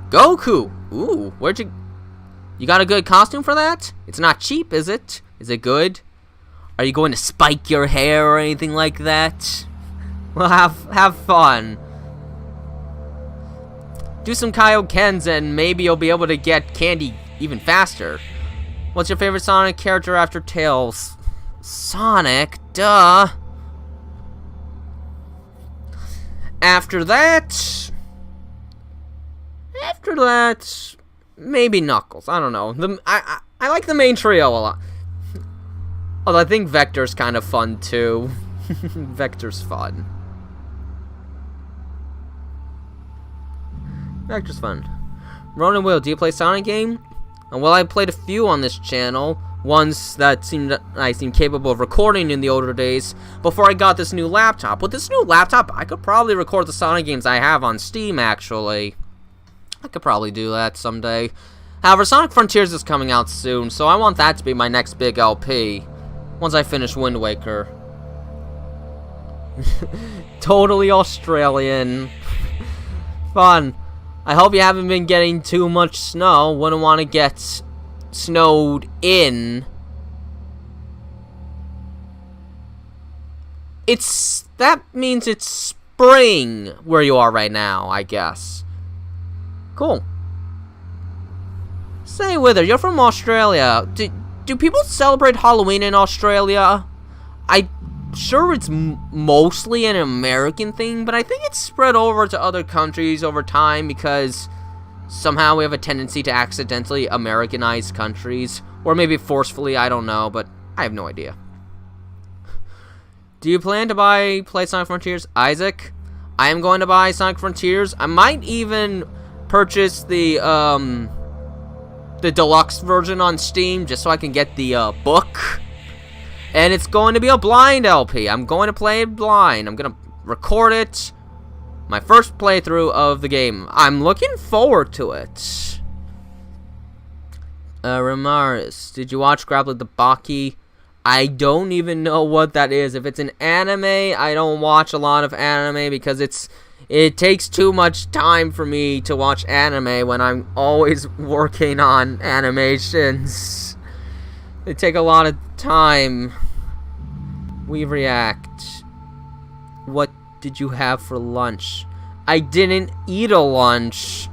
Goku! Ooh, where'd you... You got a good costume for that? It's not cheap, is it? Is it good? Are you going to spike your hair or anything like that? Well, have fun. Do some Kaioken's and maybe you'll be able to get candy even faster. What's your favorite Sonic character after Tails? Sonic, duh. After that, maybe Knuckles. I don't know. I like the main trio a lot. Although I think Vector's kind of fun too. Vector's fun. Vector's fun. Ronan Will, do you play Sonic game? And well, I played a few on this channel. Ones that I seemed capable of recording in the older days before I got this new laptop. With this new laptop, I could probably record the Sonic games I have on Steam, actually. I could probably do that someday. However, Sonic Frontiers is coming out soon, so I want that to be my next big LP. Once I finish Wind Waker. Totally Australian. Fun. I hope you haven't been getting too much snow. Wouldn't want to get snowed in. That means it's spring where you are right now, I guess. Cool. Say, Wither, you're from Australia. Do people celebrate Halloween in Australia? I'm sure it's mostly an American thing, but I think it's spread over to other countries over time because somehow we have a tendency to accidentally Americanize countries. Or maybe forcefully, I don't know, but I have no idea. Do you plan to play Sonic Frontiers? Isaac? I am going to buy Sonic Frontiers. I might even purchase the deluxe version on Steam just so I can get the book. And it's going to be a blind LP. I'm going to play it blind. I'm going to record it. My first playthrough of the game. I'm looking forward to it. Ramaris, did you watch Grapple the Baki? I don't even know what that is. If it's an anime, I don't watch a lot of anime because it takes too much time for me to watch anime when I'm always working on animations. They take a lot of time. We react. What did you have for lunch? I didn't eat a lunch.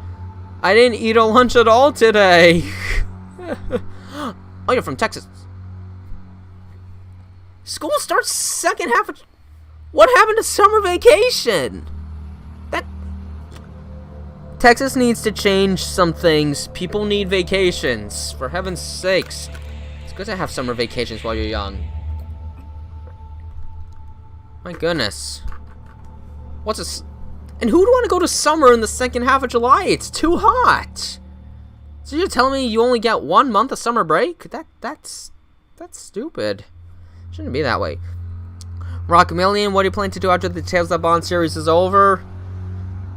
I didn't eat a lunch at all today. Oh, you're from Texas. School starts second half of... What happened to summer vacation? Texas needs to change some things. People need vacations. For heaven's sakes. It's good to have summer vacations while you're young. My goodness. What's this? And who would want to go to summer in the second half of July? It's too hot. So you're telling me you only get 1 month of summer break? That's stupid. Shouldn't be that way. Rockmillion, what do you plan to do after the Tales That Bond series is over?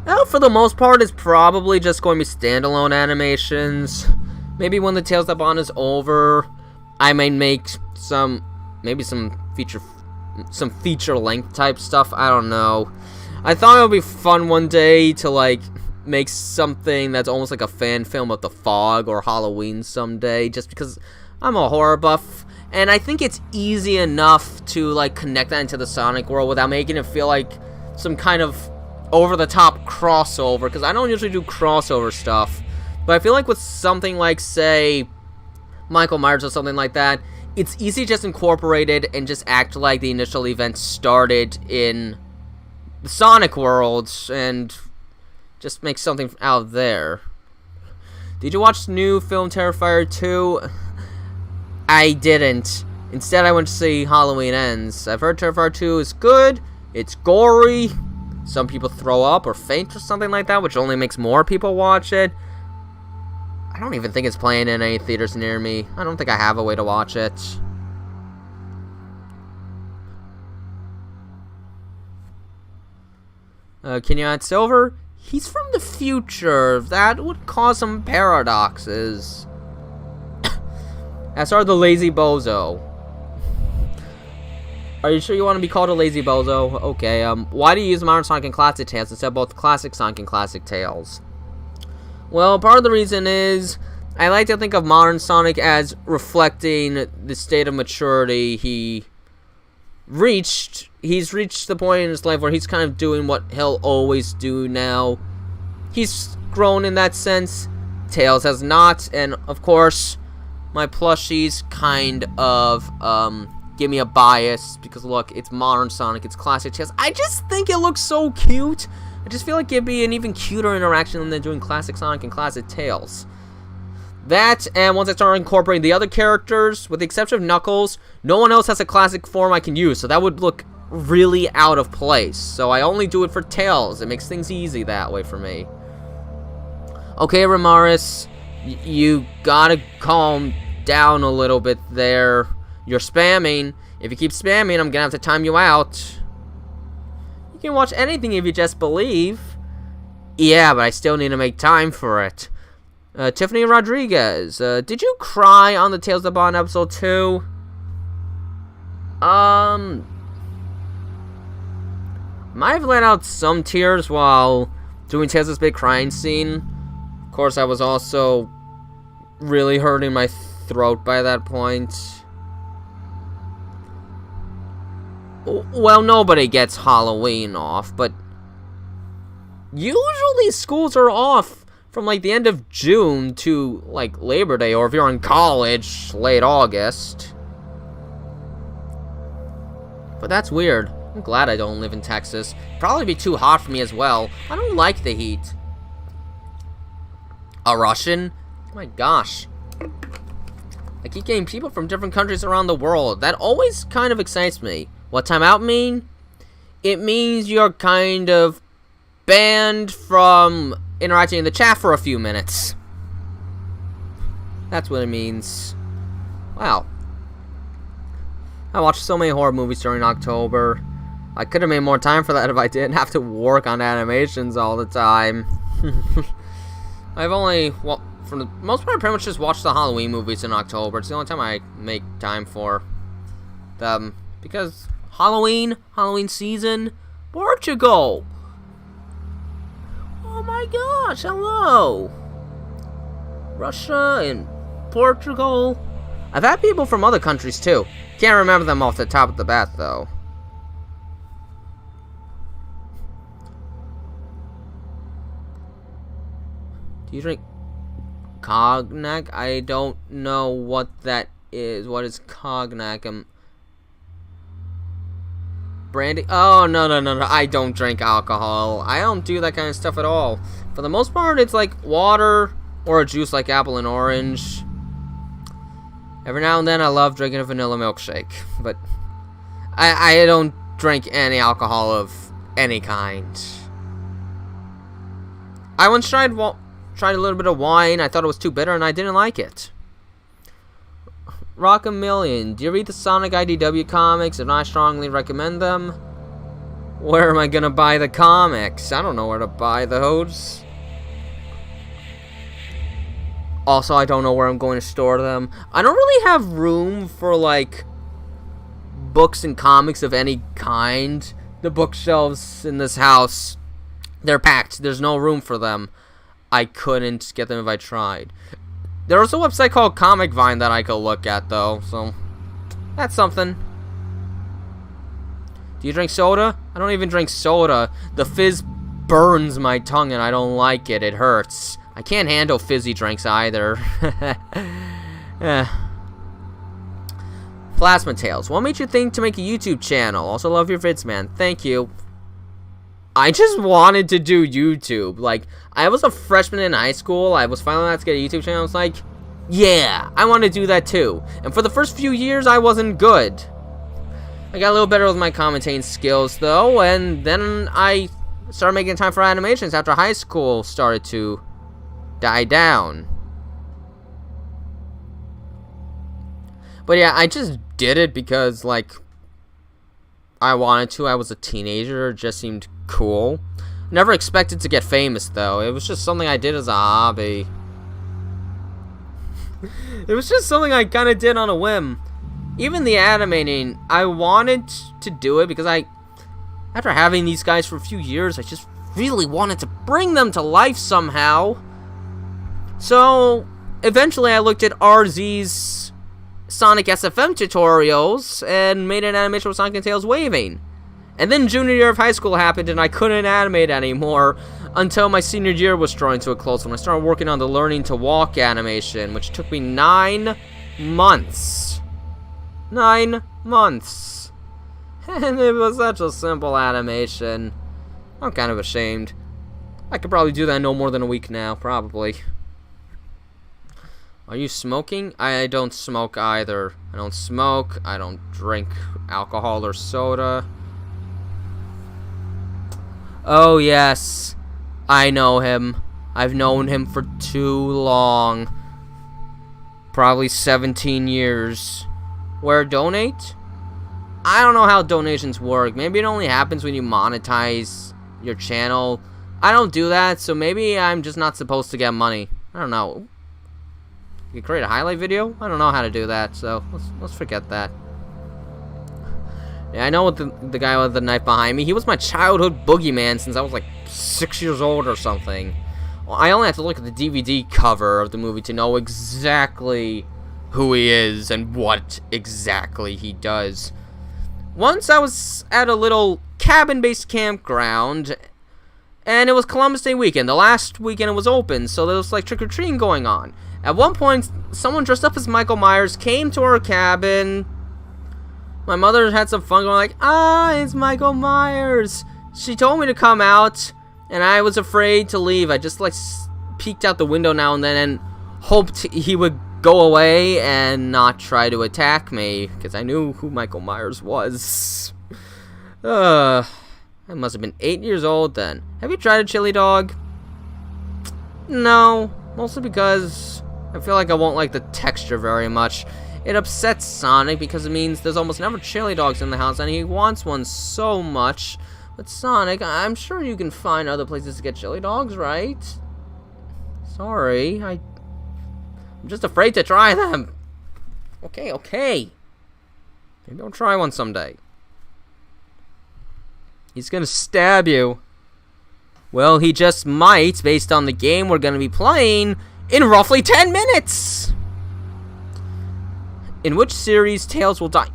Well, for the most part, it's probably just going to be standalone animations. Maybe when the Tales That Bond is over, I may make some feature length type stuff. I don't know. I thought it would be fun one day to like make something that's almost like a fan film of The Fog or Halloween someday, just because I'm a horror buff. And I think it's easy enough to like connect that into the Sonic world without making it feel like some kind of over-the-top crossover, because I don't usually do crossover stuff. But I feel like with something like, say, Michael Myers or something like that, it's easy to just incorporate it and just act like the initial event started in the Sonic world and just make something out there. Did you watch the new film Terrifier 2? I didn't. Instead, I went to see Halloween Ends. I've heard Terrifier 2 is good. It's gory. Some people throw up or faint or something like that, which only makes more people watch it. I don't even think it's playing in any theaters near me. I don't think I have a way to watch it. Can you add Silver? He's from the future. That would cause some paradoxes. As are the Lazy Bozo. Are you sure you want to be called a Lazy Bozo? Okay, why do you use Modern Sonic and Classic Tales instead of both Classic Sonic and Classic Tales? Well, part of the reason is I like to think of Modern Sonic as reflecting the state of maturity he's reached the point in his life where he's kind of doing what he'll always do now. He's grown in that sense. Tails has not, and of course, my plushies kind of give me a bias because look, it's Modern Sonic, it's Classic Tails. I just think it looks so cute. I just feel like it'd be an even cuter interaction than doing Classic Sonic and Classic Tails. That, and once I start incorporating the other characters, with the exception of Knuckles, no one else has a classic form I can use, so that would look really out of place. So I only do it for Tails. It makes things easy that way for me. Okay, Ramaris, you gotta calm down a little bit there. You're spamming. If you keep spamming, I'm gonna have to time you out. You can watch anything if you just believe. Yeah, but I still need to make time for it. Tiffany Rodriguez, did you cry on the Tales of Bond episode 2? Might have let out some tears while doing Tales' big crying scene. Of course, I was also really hurting my throat by that point. Well, nobody gets Halloween off, but usually schools are off from like the end of June to like Labor Day, or if you're in college, late August. But that's weird. I'm glad I don't live in Texas. Probably be too hot for me as well. I don't like the heat. A Russian? My gosh. I keep getting people from different countries around the world. That always kind of excites me. What time out mean? It means you're kind of banned from interacting in the chat for a few minutes. That's what it means. Wow. I watched so many horror movies during October. I could have made more time for that if I didn't have to work on animations all the time. I've only, well, for the most part, I pretty much just watched the Halloween movies in October. It's the only time I make time for them. Because Halloween season, Portugal. Oh my gosh, hello. Russia and Portugal. I've had people from other countries too. Can't remember them off the top of the bat though. Do you drink cognac? I don't know what that is. What is cognac? Brandy? Oh, no. I don't drink alcohol. I don't do that kind of stuff at all. For the most part, it's like water or a juice like apple and orange. Every now and then, I love drinking a vanilla milkshake. But I don't drink any alcohol of any kind. I once tried a little bit of wine. I thought it was too bitter and I didn't like it. Rock a Million. Do you read the Sonic IDW comics? If not, I strongly recommend them. Where am I gonna buy the comics? I don't know where to buy those. Also, I don't know where I'm going to store them. I don't really have room for, like, books and comics of any kind. The bookshelves in this house, they're packed. There's no room for them. I couldn't get them if I tried. There was a website called Comic Vine that I could look at, though, so that's something. Do you drink soda? I don't even drink soda. The fizz burns my tongue and I don't like it. It hurts. I can't handle fizzy drinks either. Plasma Tales. What made you think to make a YouTube channel? Also love your vids, man. Thank you. I just wanted to do YouTube. Like, I was a freshman in high school. I was finally out to get a YouTube channel. I was like, yeah, I want to do that too. And for the first few years, I wasn't good. I got a little better with my commentating skills, though. And then I started making time for animations after high school started to die down. But yeah, I just did it because, like, I wanted to. I was a teenager. It just seemed cool. Never expected to get famous, though. It was just something I did as a hobby. It was just something I kind of did on a whim. Even the animating, I wanted to do it because after having these guys for a few years, I just really wanted to bring them to life somehow. So, eventually I looked at RZ's Sonic SFM tutorials and made an animation with Sonic and Tails waving. And then junior year of high school happened and I couldn't animate anymore until my senior year was drawing to a close when I started working on the Learning to Walk animation, which took me 9 months. 9 months. And it was such a simple animation. I'm kind of ashamed. I could probably do that in no more than a week now, probably. Are you smoking? I don't smoke either. I don't smoke. I don't drink alcohol or soda. Oh, yes. I know him. I've known him for too long. Probably 17 years. Where donate? I don't know how donations work. Maybe it only happens when you monetize your channel. I don't do that, so maybe I'm just not supposed to get money. I don't know. You create a highlight video? I don't know how to do that, so let's forget that. Yeah, I know what the guy with the knife behind me. He was my childhood boogeyman since I was like 6 years old or something. Well, I only have to look at the DVD cover of the movie to know exactly who he is and what exactly he does. Once I was at a little cabin-based campground, and it was Columbus Day weekend. The last weekend it was open, so there was like trick-or-treating going on. At one point, someone dressed up as Michael Myers came to our cabin. My mother had some fun going like, it's Michael Myers. She told me to come out, and I was afraid to leave. I just like peeked out the window now and then and hoped he would go away and not try to attack me, because I knew who Michael Myers was. I must have been 8 years old then. Have you tried a chili dog? No, mostly because I feel like I won't like the texture very much. It upsets Sonic because it means there's almost never chili dogs in the house, and he wants one so much. But Sonic, I'm sure you can find other places to get chili dogs, right? Sorry, I'm just afraid to try them. Okay. Maybe I'll try one someday. He's gonna stab you. Well, he just might, based on the game we're gonna be playing in roughly 10 minutes. In which series Tails will die?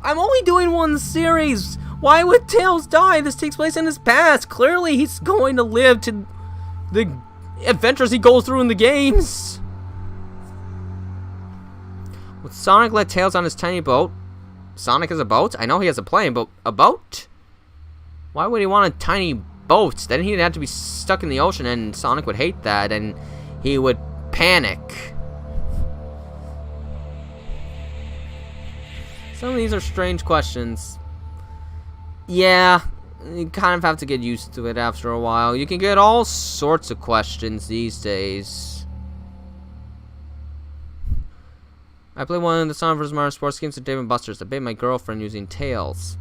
I'm only doing one series. Why would Tails die? This takes place in his past. Clearly, he's going to live to the adventures he goes through in the games. Would Sonic let Tails on his tiny boat? Sonic has a boat? I know he has a plane, but a boat? Why would he want a tiny boat? Then he'd have to be stuck in the ocean, and Sonic would hate that, and he would panic. Some of these are strange questions. Yeah, you kind of have to get used to it after a while. You can get all sorts of questions these days. I play one of the Sonic vs. Mario sports games with Dave & Buster's. I bait my girlfriend using Tails.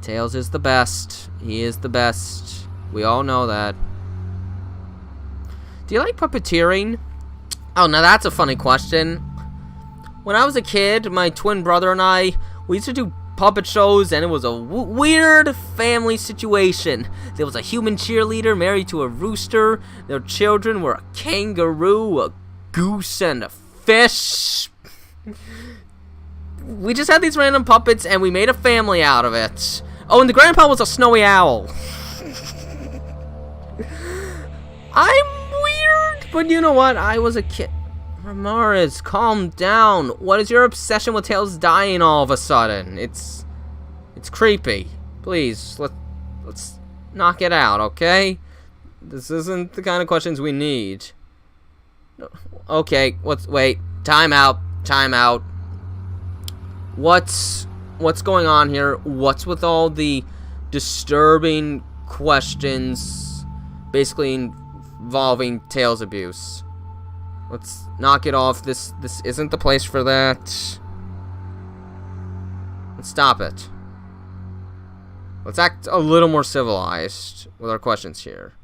Tails is the best. He is the best. We all know that. Do you like puppeteering? Oh, now that's a funny question. When I was a kid, my twin brother and I, we used to do puppet shows, and it was a weird family situation. There was a human cheerleader married to a rooster. Their children were a kangaroo, a goose, and a fish. We just had these random puppets, and we made a family out of it. Oh, and the grandpa was a snowy owl. I'm weird, but you know what? I was a kid. Ramirez, calm down. What is your obsession with Tails dying all of a sudden? It's creepy. Please, let's knock it out, okay? This isn't the kind of questions we need. Okay, wait. Time out. What's going on here? What's with all the disturbing questions basically involving Tails abuse? Let's knock it off. This isn't the place for that. Let's stop it. Let's act a little more civilized with our questions here.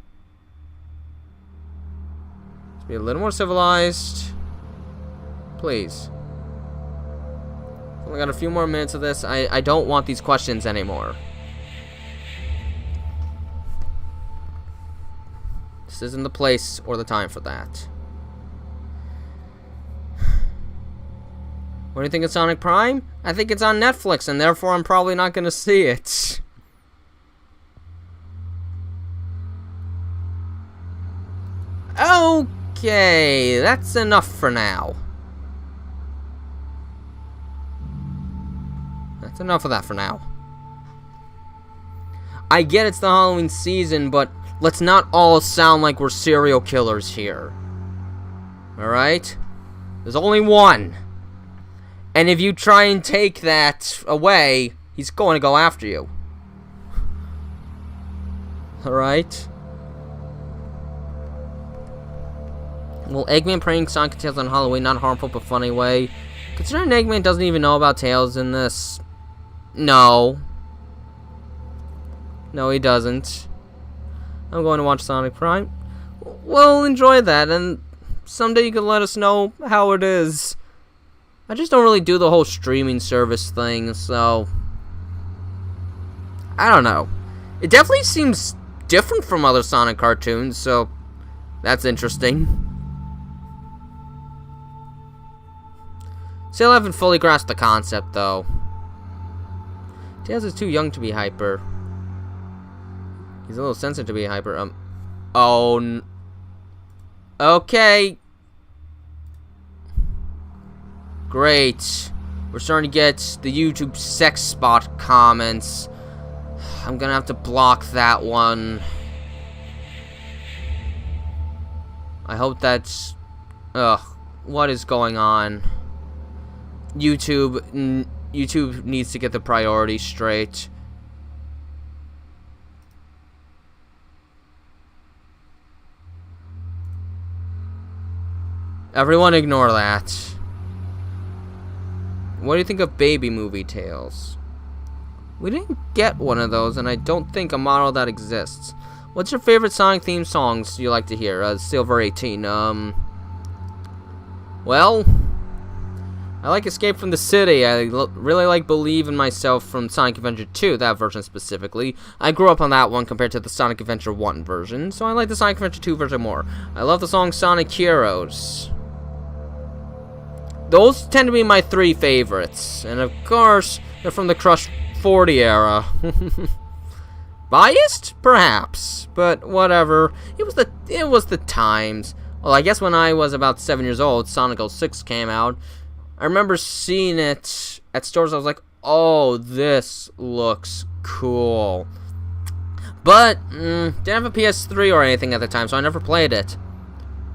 Let's be a little more civilized. Please. Only got a few more minutes of this. I don't want these questions anymore. This isn't the place or the time for that. What do you think of Sonic Prime? I think it's on Netflix, and therefore I'm probably not going to see it. Okay, that's enough for now. That's enough of that for now. I get it's the Halloween season, but let's not all sound like we're serial killers here. Alright? There's only one. And if you try and take that away, he's going to go after you. Alright? Will Eggman prank Sonic and Tails on Halloween not harmful but funny way? Considering Eggman doesn't even know about Tails in this. No. No, he doesn't. I'm going to watch Sonic Prime. Well, enjoy that, and someday you can let us know how it is. I just don't really do the whole streaming service thing, so I don't know. It definitely seems different from other Sonic cartoons, so That's interesting. Still haven't fully grasped the concept, though. Tails is too young to be hyper. He's a little sensitive to be hyper. Okay. Great. We're starting to get the YouTube sex spot comments. I'm gonna have to block that one. I hope that's... Ugh. What is going on? YouTube needs to get the priorities straight. Everyone ignore that. What do you think of baby movie tales? We didn't get one of those, and I don't think a model that exists. What's your favorite Sonic theme songs you like to hear? Silver 18. Well, I like Escape from the City. I really like Believe in Myself from Sonic Adventure 2, that version specifically. I grew up on that one compared to the Sonic Adventure 1 version, so I like the Sonic Adventure 2 version more. I love the song Sonic Heroes. Those tend to be my 3 favorites, and of course, they're from the Crush 40 era. Biased? Perhaps, but whatever. It was the times. Well, I guess when I was about 7 years old, Sonic 06 came out. I remember seeing it at stores. I was like, oh, this looks cool. But, didn't have a PS3 or anything at the time, so I never played it.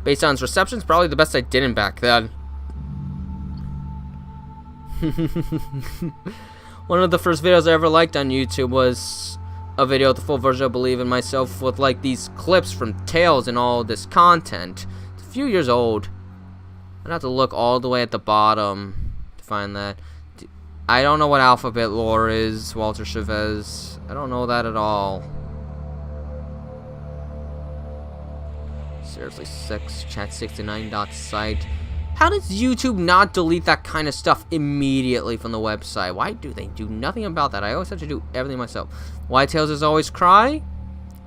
Based on its reception, it's probably the best I didn't back then. One of the first videos I ever liked on YouTube was a video with the full version of Believe in Myself with like these clips from Tails and all this content. It's a few years old. I'd have to look all the way at the bottom to find that. I don't know what alphabet lore is, Walter Chavez. I don't know that at all. Seriously, 6 chat69.site. How does YouTube not delete that kind of stuff immediately from the website? Why do they do nothing about that? I always have to do everything myself. Why Tails is always cry?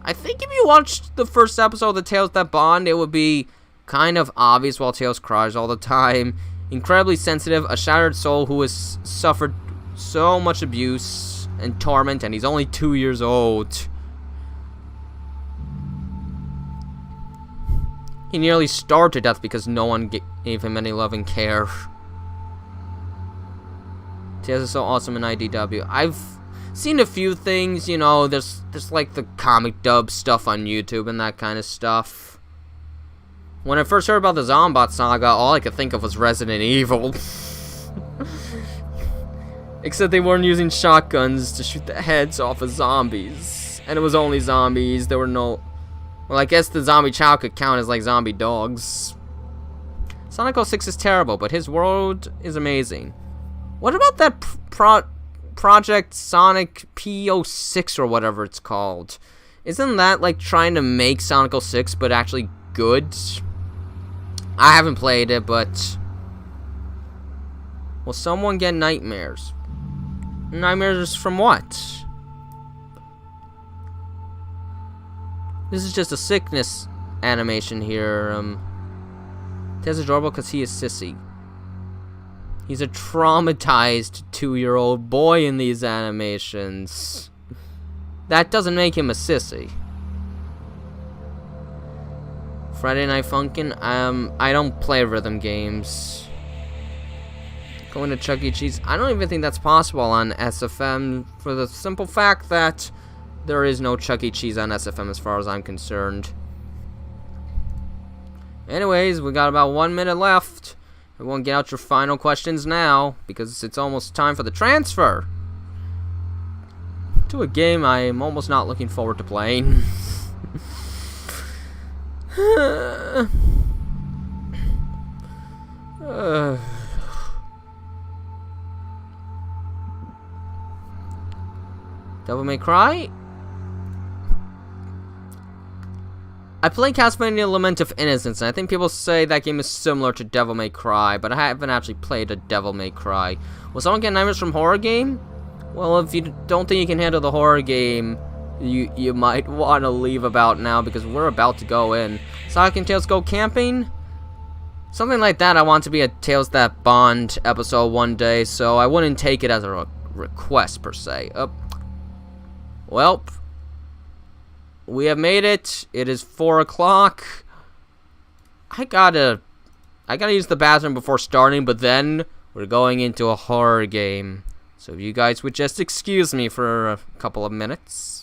I think if you watched the first episode of the Tails That Bond, it would be kind of obvious why Tails cries all the time. Incredibly sensitive, a shattered soul who has suffered so much abuse and torment, and he's only 2 years old. He nearly starved to death because no one gave him any love and care. Tails is so awesome in IDW. I've seen a few things, you know, there's like the comic dub stuff on YouTube and that kind of stuff. When I first heard about the Zombot saga, all I could think of was Resident Evil. Except they weren't using shotguns to shoot the heads off of zombies. And it was only zombies, there were no... Well, I guess the zombie chow could count as like zombie dogs. Sonic 06 is terrible, but his world is amazing. What about that Project Sonic P06 or whatever it's called? Isn't that like trying to make Sonic 06 but actually good? I haven't played it, but... Will someone get nightmares? Nightmares from what? This is just a sickness animation here. Tails is adorable because he is sissy. He's a traumatized 2-year-old boy in these animations. That doesn't make him a sissy. Friday Night Funkin', I don't play rhythm games. Going to Chuck E. Cheese, I don't even think that's possible on SFM for the simple fact that there is no Chuck E. Cheese on SFM as far as I'm concerned. Anyways, we got about 1 minute left. Everyone get out your final questions now, because it's almost time for the transfer to a game I'm almost not looking forward to playing. Devil May Cry? I played Castlevania Lament of Innocence, and I think people say that game is similar to Devil May Cry, but I haven't actually played a Devil May Cry. Will someone get nightmares from horror game? Well, if you don't think you can handle the horror game, you might want to leave about now because we're about to go in. Sonic and Tails go camping? Something like that. I want to be a Tails That Bond episode one day, so I wouldn't take it as a request per se. Well, we have made it. It is 4 o'clock. I gotta use the bathroom before starting, but then we're going into a horror game. So if you guys would just excuse me for a couple of minutes.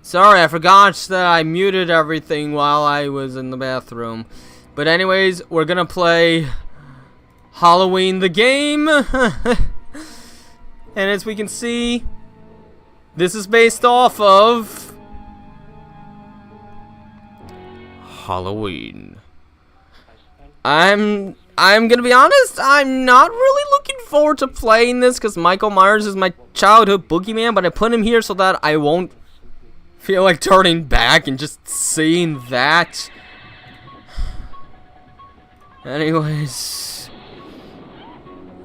Sorry, I forgot that I muted everything while I was in the bathroom. But anyways, we're gonna play Halloween the game. And as we can see, this is based off of Halloween. I'm gonna be honest, I'm not really looking forward to playing this because Michael Myers is my childhood boogeyman, but I put him here so that I won't feel like turning back and just seeing that. Anyways.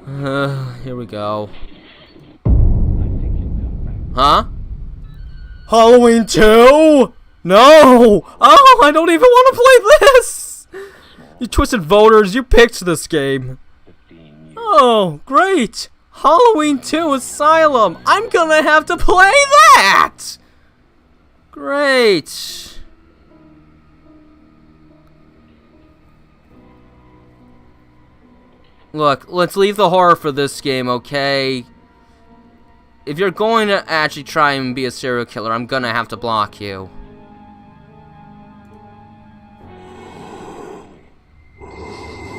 Here we go. Huh? Halloween 2? No! Oh, I don't even want to play this! You twisted voters, you picked this game. Oh, great! Halloween 2 Asylum! I'm gonna have to play that! Great! Look, let's leave the horror for this game, okay? If you're going to actually try and be a serial killer, I'm gonna have to block you.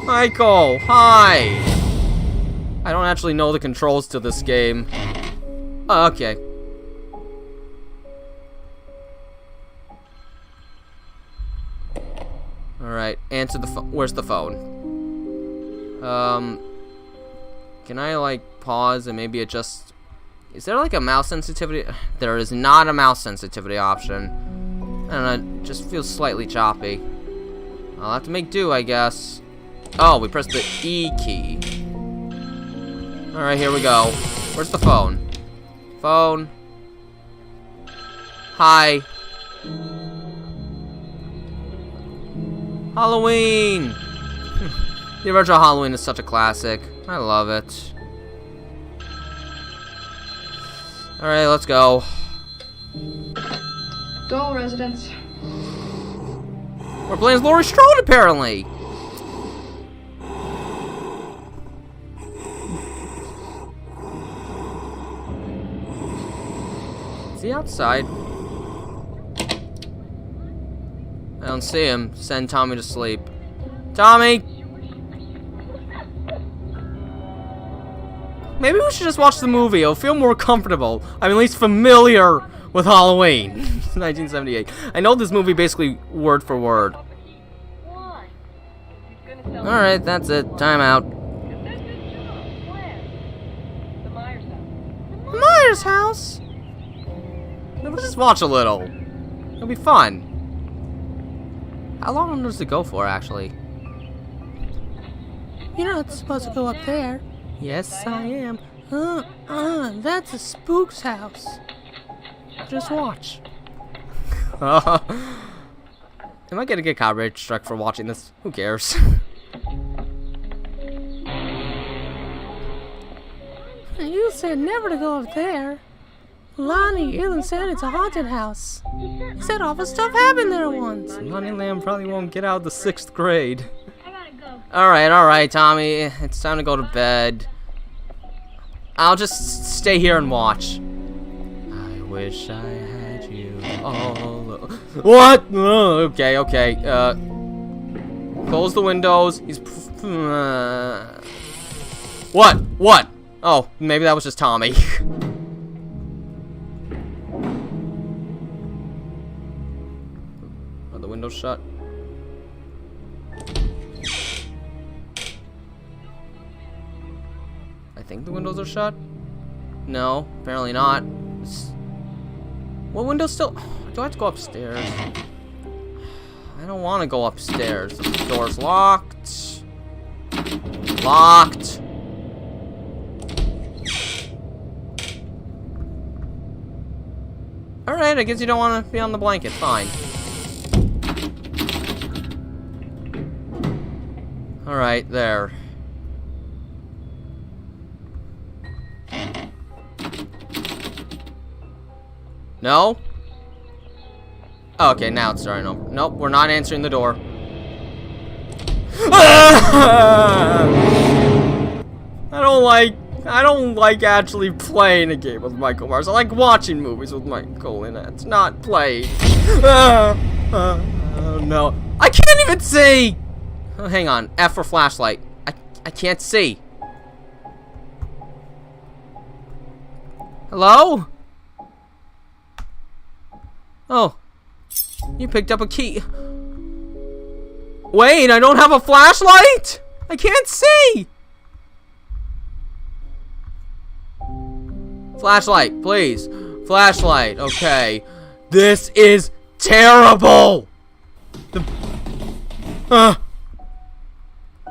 Michael, hi! I don't actually know the controls to this game. Oh, okay. Alright, answer the phone. Where's the phone? Can I, like, pause and maybe adjust? Is there, like, a mouse sensitivity? There is not a mouse sensitivity option. I don't know, it just feels slightly choppy. I'll have to make do, I guess. Oh, we pressed the E key. Alright, here we go. Where's the phone? Phone. Hi. Halloween! The original Halloween is such a classic. I love it. Alright, let's go. Go, residents. We're playing as Laurie Strode, apparently! Is he outside? I don't see him. Send Tommy to sleep. Tommy! Maybe we should just watch the movie. It'll feel more comfortable. I'm at least familiar with Halloween. 1978. I know this movie basically word for word. Alright, that's it. Time out. The Myers house? Let's just watch a little. It'll be fun. How long does it go for, actually? You're not supposed to go up there. Yes, I am. That's a spook's house. Just watch. Am I gonna get copyright struck for watching this? Who cares? You said never to go up there. Lonnie even said it's a haunted house. He said awful stuff happened there once. Lonnie Lamb probably won't get out of the 6th grade. Alright, Tommy. It's time to go to bed. I'll just stay here and watch. I wish I had you all. What? Okay. Close the windows. He's. What? Oh, maybe that was just Tommy. Are the windows shut? I think the windows are shut. No, apparently not. What window's still? Do I have to go upstairs? I don't want to go upstairs. The door's locked. Locked. Alright, I guess you don't want to be on the blanket. Fine. Alright, there. No? Oh, okay, now it's starting over. Nope, we're not answering the door. I don't like actually playing a game with Michael Myers. I like watching movies with Michael in it. It's not playing. Oh no. I can't even see! Oh, hang on. F for flashlight. I can't see. Hello? Oh. You picked up a key. Wait, I don't have a flashlight? I can't see! Flashlight, please. Flashlight, okay. This is terrible!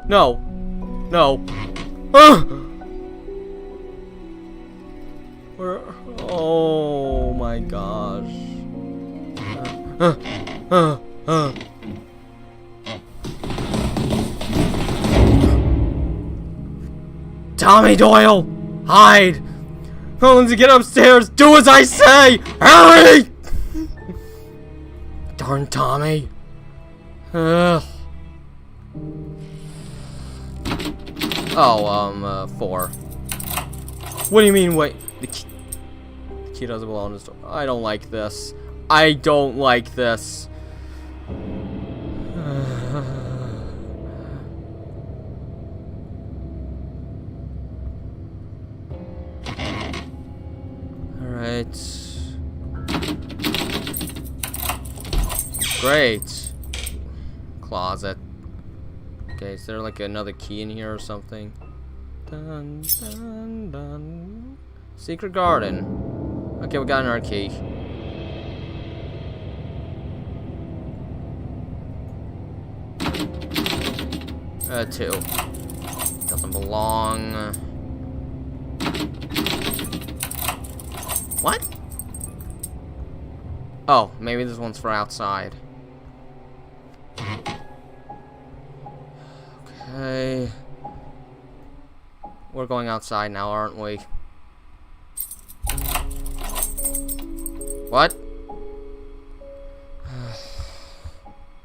No. No. Ah! Where? Oh my gosh. Tommy Doyle! Hide! Lindsay, get upstairs! Do as I say! Hurry! Darn Tommy. Ugh. Oh, 4. What do you mean, wait? The key doesn't belong to the store. I don't like this. I don't like this. Alright. Great. Closet. Okay, is there like another key in here or something? Dun, dun, dun. Secret garden. Okay, we got another key. 2. Doesn't belong. What? Oh, maybe this one's for outside. Okay. We're going outside now, aren't we? What?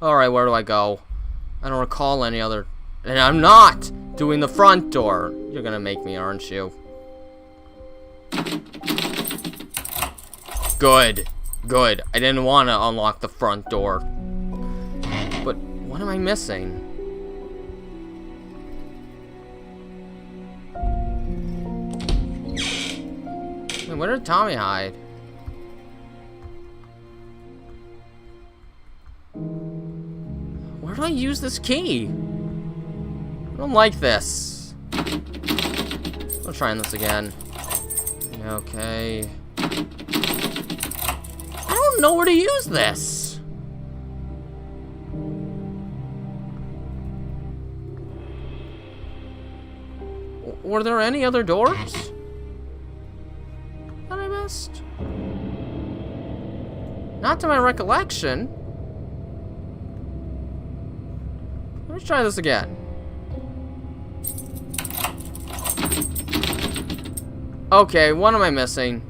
Alright, where do I go? I don't recall any other... And I'm not doing the front door. You're gonna make me, aren't you? Good. Good. I didn't want to unlock the front door. But what am I missing? Wait, where did Tommy hide? Where do I use this key? I don't like this. I'm trying this again. Okay. I don't know where to use this. Were there any other doors that I missed? Not to my recollection. Let's try this again. Okay, what am I missing?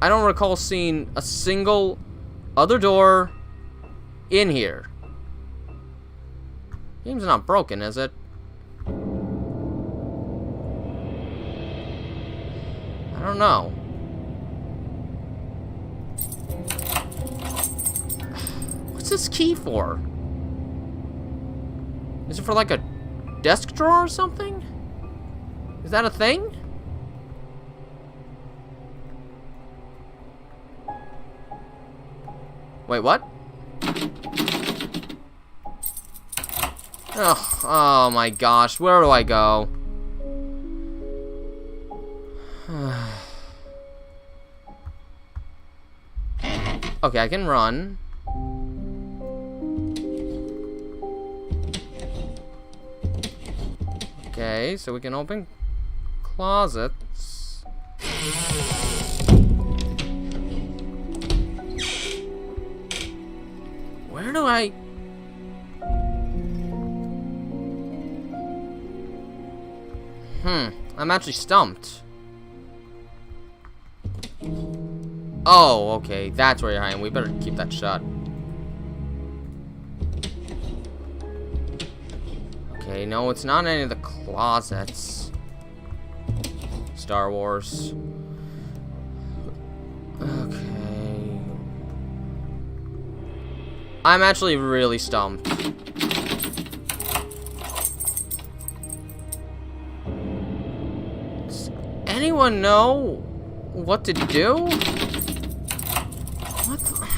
I don't recall seeing a single other door in here. Game's not broken, is it? I don't know. What's this key for? Is it for like a desk drawer or something? Is that a thing? Wait, what? Oh my gosh, where do I go? Okay, I can run. Okay, so we can open closets. Where do I... I'm actually stumped. Oh, okay, that's where you're hiding. We better keep that shut. Okay, no, it's not any of the closets. Star Wars. Okay. I'm actually really stumped. Does anyone know what to do? What the...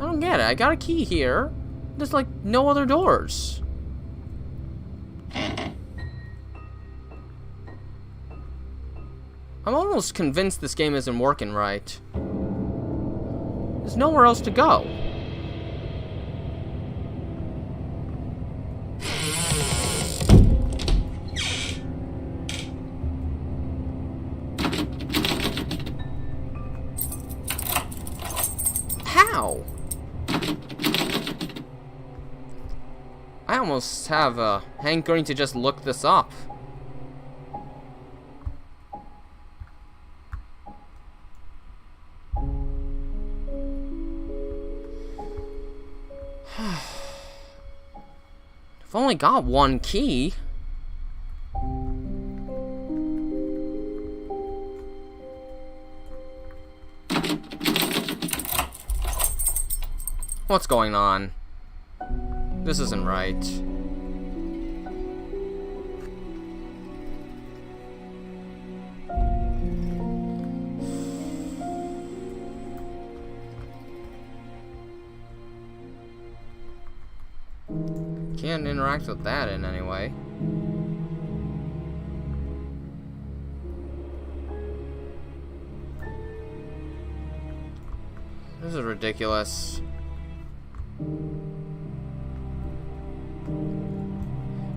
I don't get it. I got a key here. There's like no other doors. I'm almost convinced this game isn't working right. There's nowhere else to go. Ow! I almost have a hankering to just look this up. I've only got one key. What's going on? This isn't right. Can't interact with that in any way. This is ridiculous.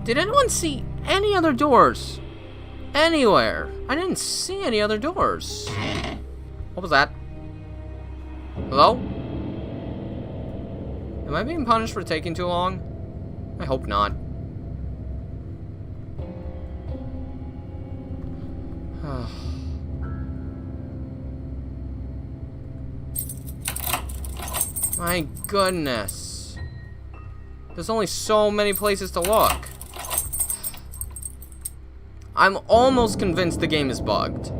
Did anyone see any other doors? Anywhere? I didn't see any other doors. What was that? Hello? Am I being punished for taking too long? I hope not. My goodness. There's only so many places to look. I'm almost convinced the game is bugged.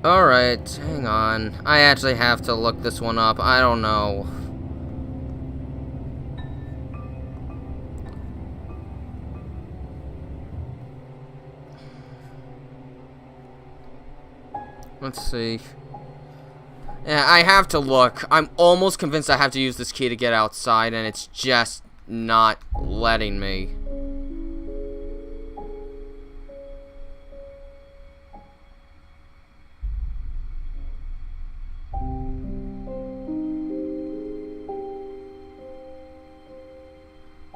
Alright, hang on. I actually have to look this one up. I don't know. Let's see. Yeah, I have to look. I'm almost convinced I have to use this key to get outside, and it's just not letting me.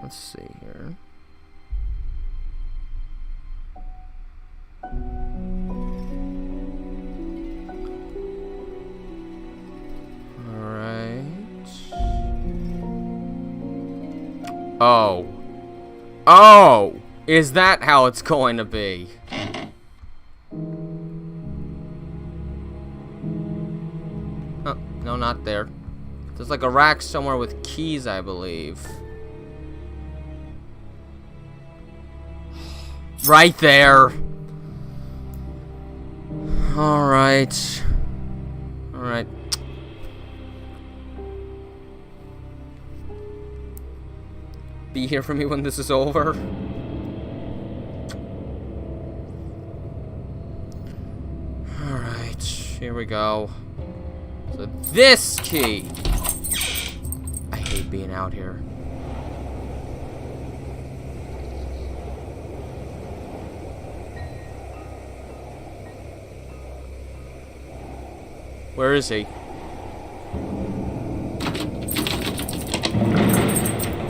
Let's see here. Oh. Oh! Is that how it's going to be? Oh, no, not there. There's like a rack somewhere with keys, I believe. Right there! Alright. Alright. Be here for me when this is over. Alright, here we go. So this key. I hate being out here. Where is he?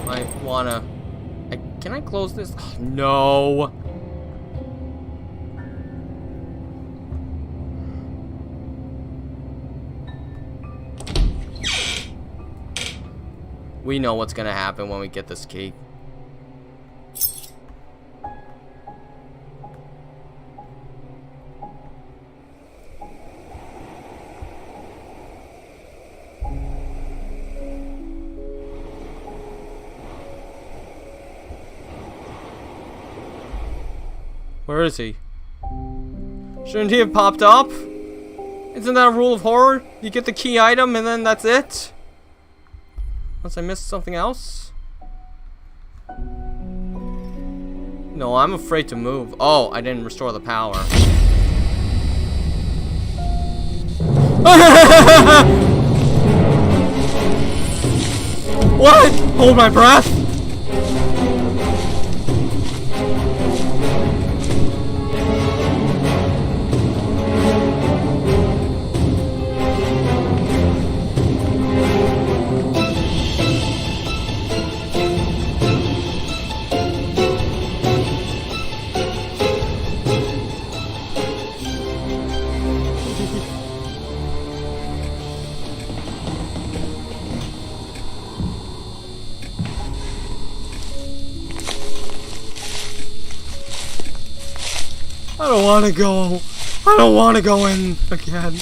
I wanna... can I close this? Oh, no! We know what's gonna happen when we get this key. Where is he? Shouldn't he have popped up? Isn't that a rule of horror? You get the key item and then that's it? Unless I missed something else? No, I'm afraid to move. Oh, I didn't restore the power. What? Hold my breath. I don't want to go. I don't want to go in again.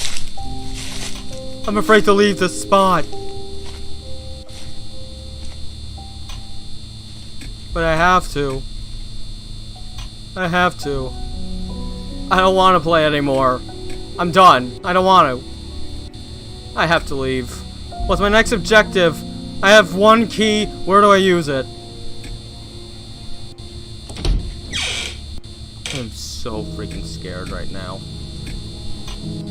I'm afraid to leave this spot. But I have to. I have to. I don't want to play anymore. I'm done. I don't want to. I have to leave. What's my next objective? I have one key. Where do I use it? I'm so freaking scared right now.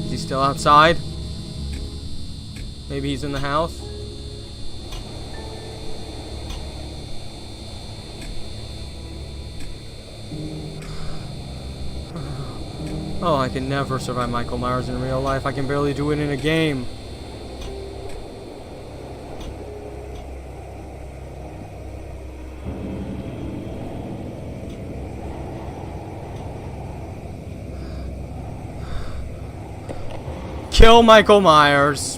Is he still outside? Maybe he's in the house? Oh, I can never survive Michael Myers in real life. I can barely do it in a game. Kill Michael Myers.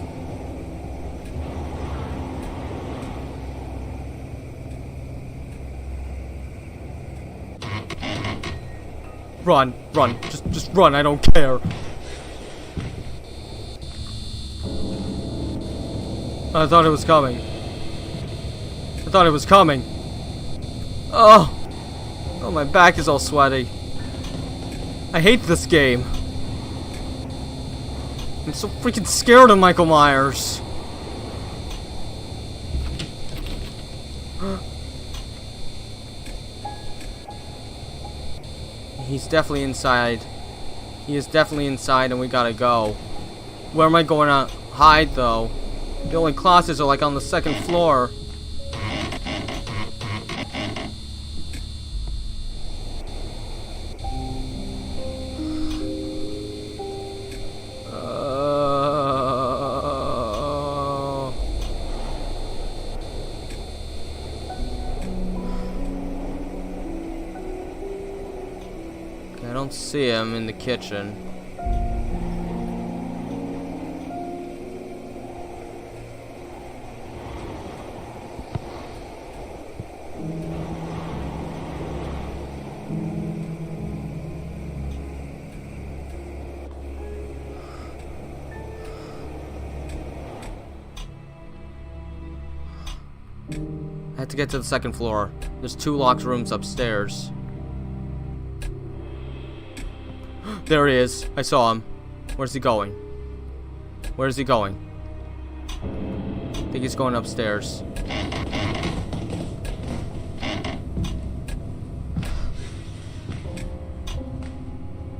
Run, run, just run, I don't care. I thought it was coming. I thought it was coming. Oh, my back is all sweaty. I hate this game. I'm so freaking scared of Michael Myers. He's definitely inside. He is definitely inside and we gotta go. Where am I going to hide though? The only closets are like on the second floor. I don't see him in the kitchen. I have to get to the second floor. There's 2 locked rooms upstairs. There he is. I saw him. Where's he going? Where's he going? I think he's going upstairs.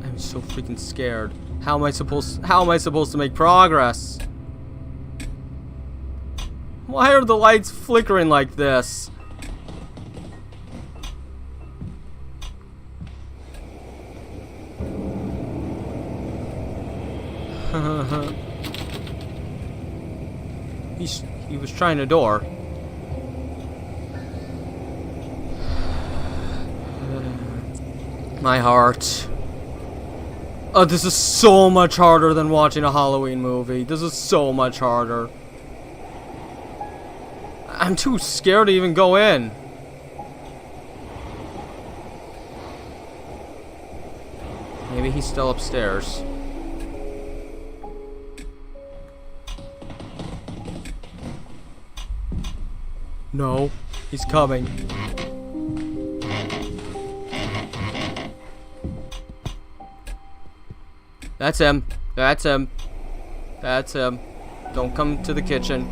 I'm so freaking scared. How am I supposed to make progress? Why are the lights flickering like this? He was trying a door. My heart. Oh, this is so much harder than watching a Halloween movie. This is so much harder. I'm too scared to even go in. Maybe he's still upstairs. No, he's coming. That's him. That's him. That's him. Don't come to the kitchen.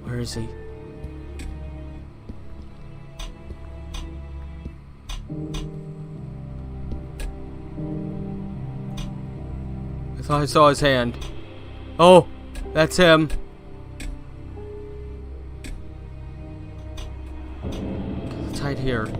Where is he? I thought I saw his hand. Oh, that's him. Let's hide here.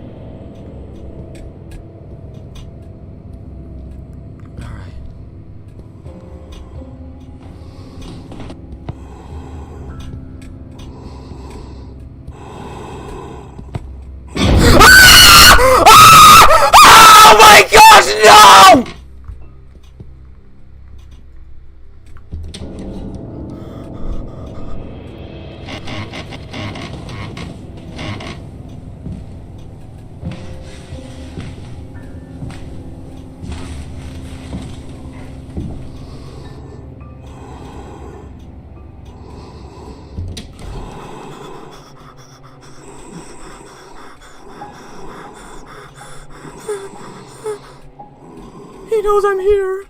knows I'm here.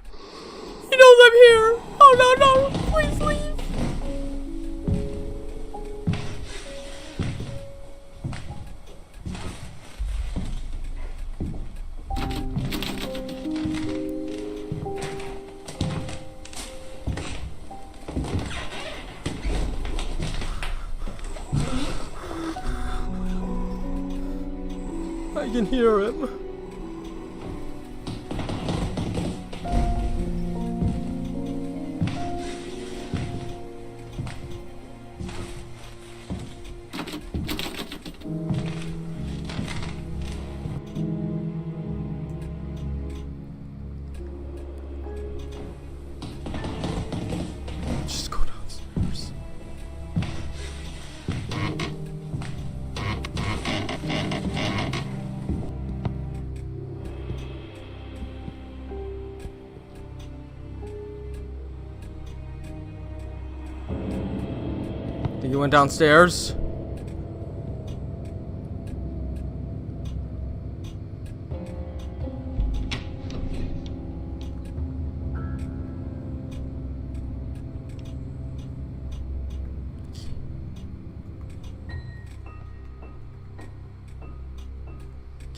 He knows I'm here. Oh no, no. Please leave. I can hear him. Just go downstairs. Think he went downstairs?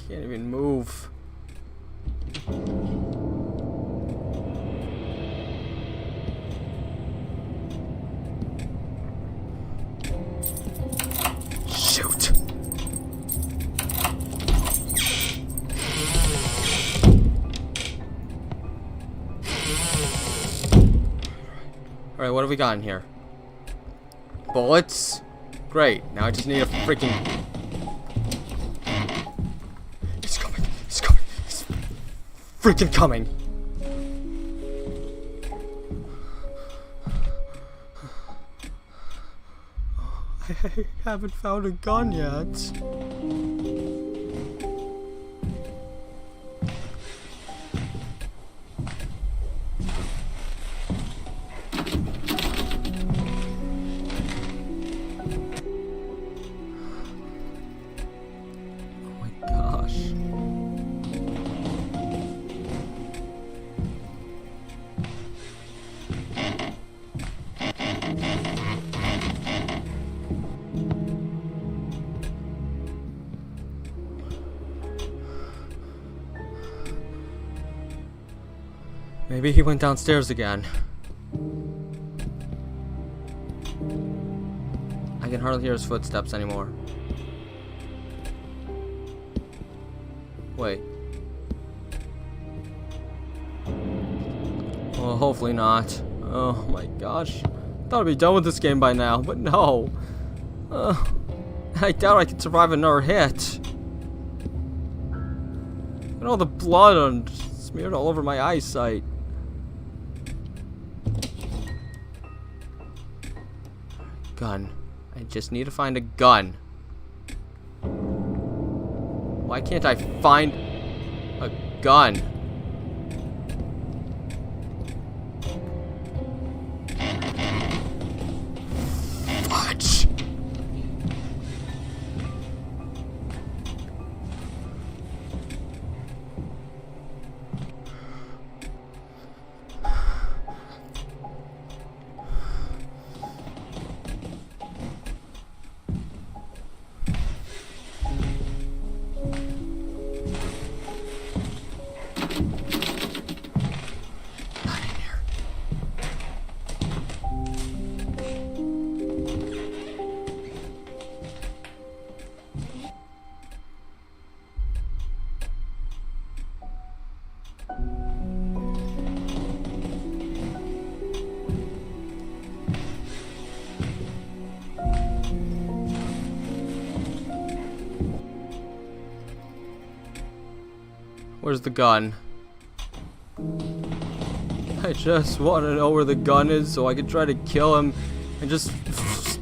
Can't even move. Shoot. Alright, what have we got in here? Bullets? Great. Now I just need a freaking... He's coming. He's coming. He's freaking coming. I haven't found a gun yet. Oh my gosh. Maybe he went downstairs again. I can hardly hear his footsteps anymore. Wait. Well, hopefully not. Oh my gosh. I thought I'd be done with this game by now, but no. I doubt I could survive another hit. And all the blood smeared all over my eyesight. Gun. I just need to find a gun. Why can't I find a gun? Fudge. Where's the gun? I just want to know where the gun is so I can try to kill him and just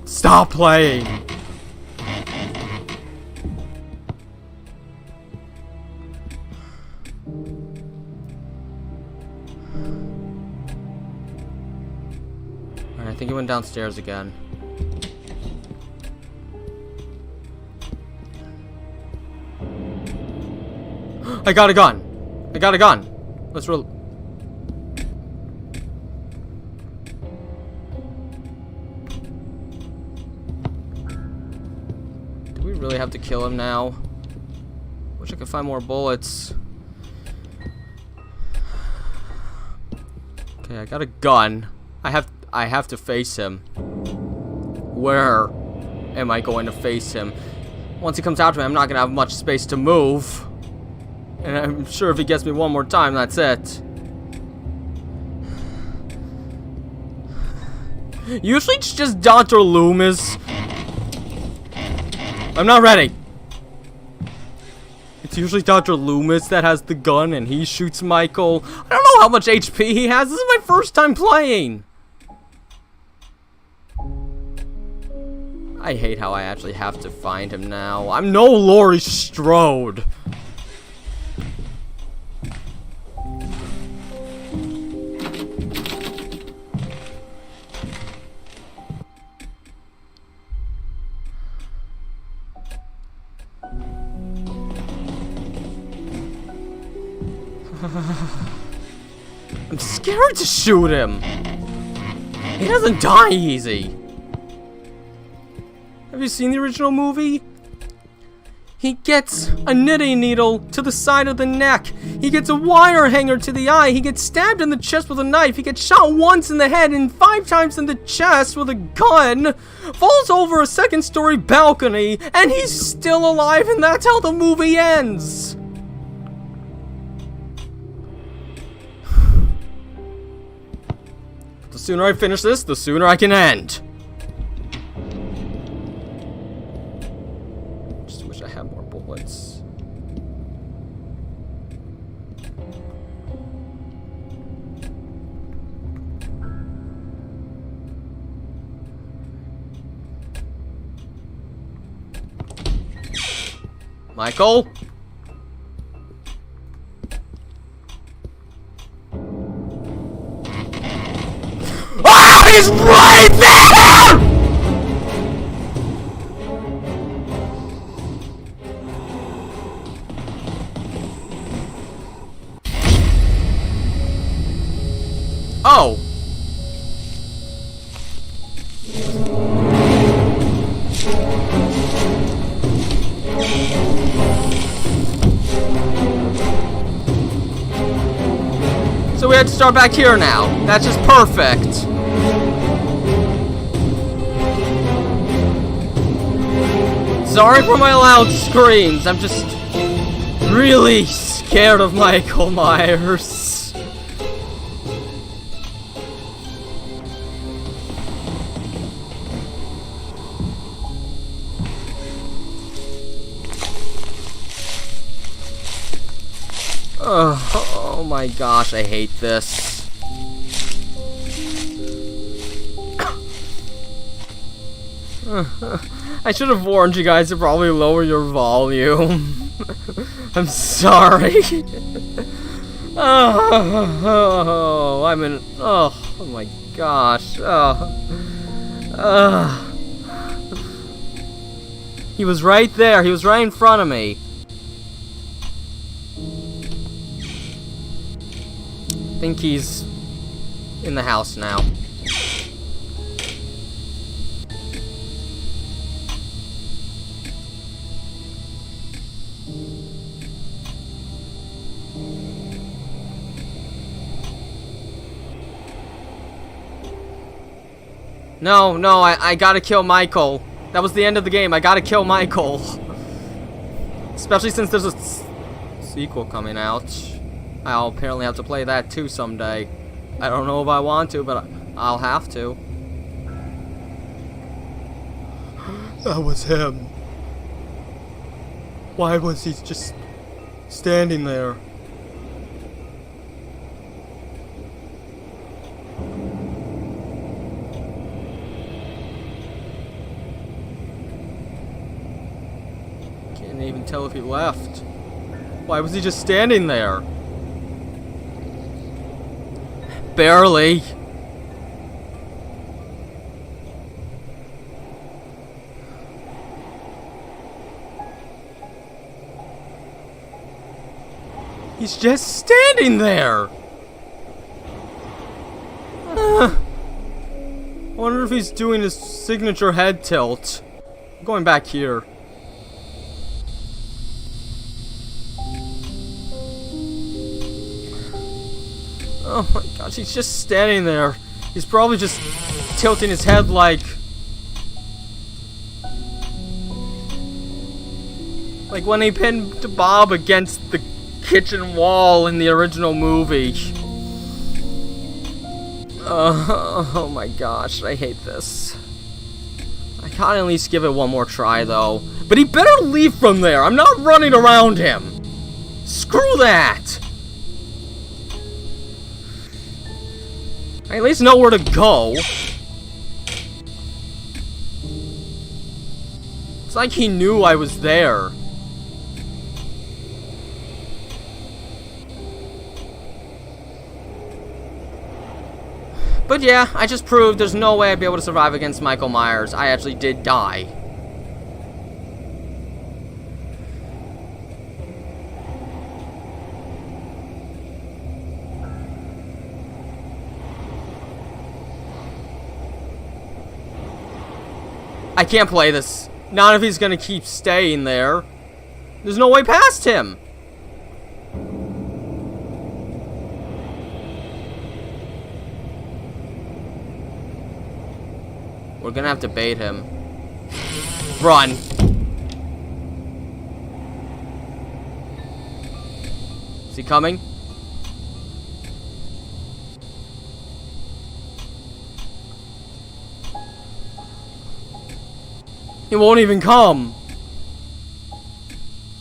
stop playing. Alright, I think he went downstairs again. I got a gun! I got a gun! Let's roll. really have to kill him now? Wish I could find more bullets. Okay, I got a gun. I have to face him. Where am I going to face him? Once he comes out to me, I'm not gonna have much space to move. And I'm sure if he gets me one more time, that's it. Usually it's just Dr. Loomis. I'm not ready. It's usually Dr. Loomis that has the gun and he shoots Michael. I don't know how much HP he has. This is my first time playing. I hate how I actually have to find him now. I'm no Laurie Strode. I'm scared to shoot him. He doesn't die easy. Have you seen the original movie? He gets a knitting needle to the side of the neck. He gets a wire hanger to the eye. He gets stabbed in the chest with a knife. He gets shot once in the head and 5 times in the chest with a gun. Falls over a second-story balcony, and he's still alive, and that's how the movie ends. The sooner I finish this, the sooner I can end. Just wish I had more bullets. Michael? Oh, he's right there! Oh. So we had to start back here now. That's just perfect. Sorry for my loud screams. I'm just really scared of Michael Myers. Oh my gosh, I hate this. I should have warned you guys to probably lower your volume. I'm sorry. Oh, I'm in. Oh my gosh. He was right there. He was right in front of me. I think he's in the house now. No, I gotta kill Michael. That was the end of the game. I gotta kill Michael. Especially since there's a sequel coming out. I'll apparently have to play that too someday. I don't know if I want to, but I'll have to. That was him. Why was he just standing there? Can't even tell if he left. Why was he just standing there? Barely. He's just standing there. I wonder if he's doing his signature head tilt. I'm going back here. Oh my gosh, he's just standing there. He's probably just tilting his head like when he pinned Bob against the kitchen wall in the original movie. Oh my gosh, I hate this. I can't at least give it one more try though. But he better leave from there. I'm not running around him. Screw that. I at least know where to go. It's like he knew I was there. But yeah, I just proved there's no way I'd be able to survive against Michael Myers. I actually did die. I can't play this. Not if he's gonna keep staying there. There's no way past him. We're gonna have to bait him. Run. Is he coming? He won't even come.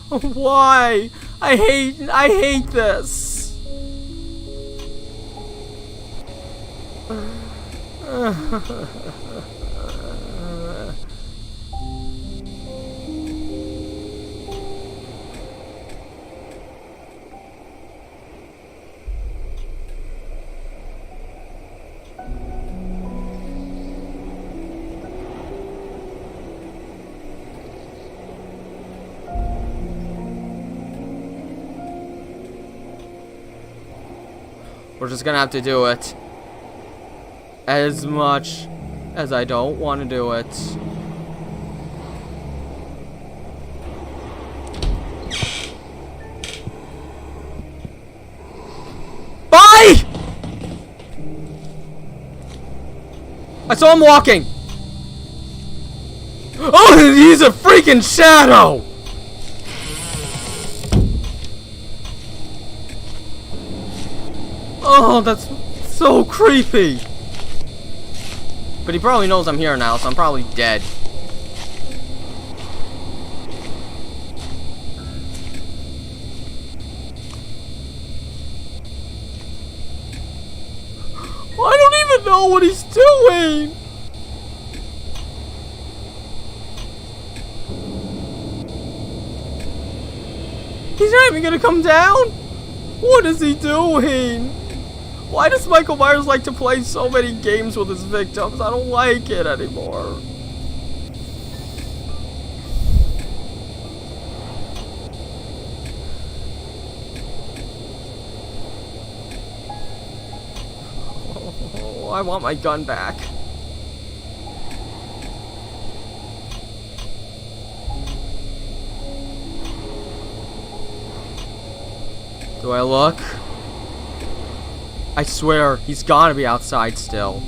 Why? I hate this. We're just gonna have to do it. As much as I don't want to do it. Bye! I saw him walking. Oh, he's a freaking shadow! Oh, that's so creepy. But he probably knows I'm here now, so I'm probably dead. I don't even know what he's doing. He's not even gonna come down? What is he doing? Why does Michael Myers like to play so many games with his victims? I don't like it anymore. Oh, I want my gun back. Do I look? I swear, he's gotta be outside still.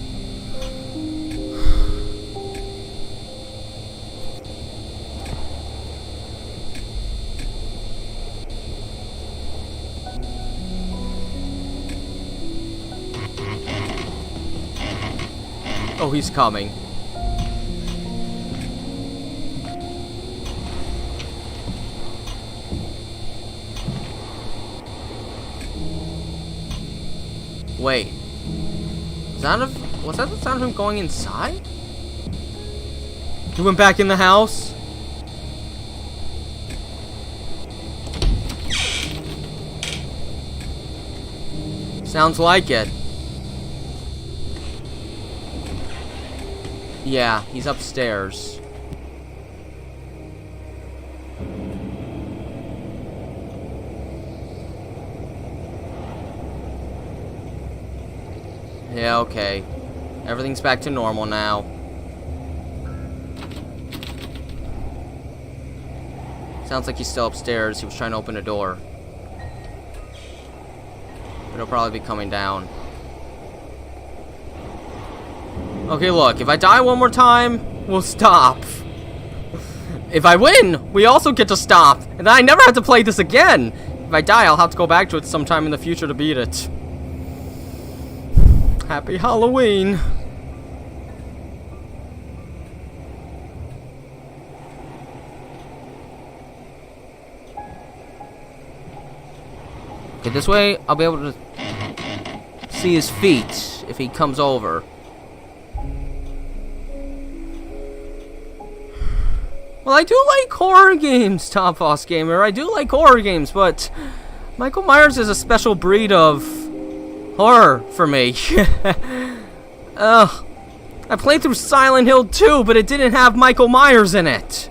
Oh, he's coming. Wait. Was that the sound of him going inside? He went back in the house? Sounds like it. Yeah, he's upstairs. Yeah, okay. Everything's back to normal now. Sounds like he's still upstairs. He was trying to open a door. But he'll probably be coming down. Okay, look, if I die one more time, we'll stop. If I win, we also get to stop, and I never have to play this again. If I die, I'll have to go back to it sometime in the future to beat it. Happy Halloween. Okay, this way, I'll be able to see his feet if he comes over. Well, I do like horror games, Top Boss Gamer. I do like horror games, but Michael Myers is a special breed of horror for me. Ugh. I played through Silent Hill 2, but it didn't have Michael Myers in it.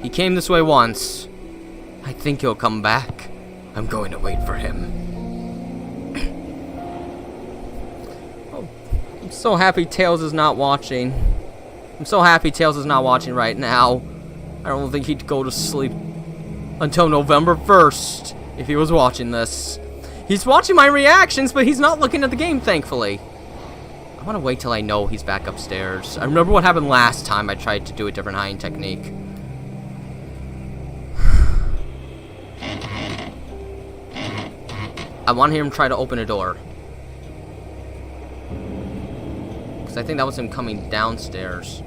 He came this way once. I think he'll come back. I'm going to wait for him. Oh, I'm so happy Tails is not watching. I'm so happy Tails is not watching right now. I don't think he'd go to sleep until November 1st if he was watching this. He's watching my reactions, but he's not looking at the game, thankfully. I want to wait till I know he's back upstairs. I remember what happened last time I tried to do a different hiding technique. I want to hear him try to open a door. Because I think that was him coming downstairs.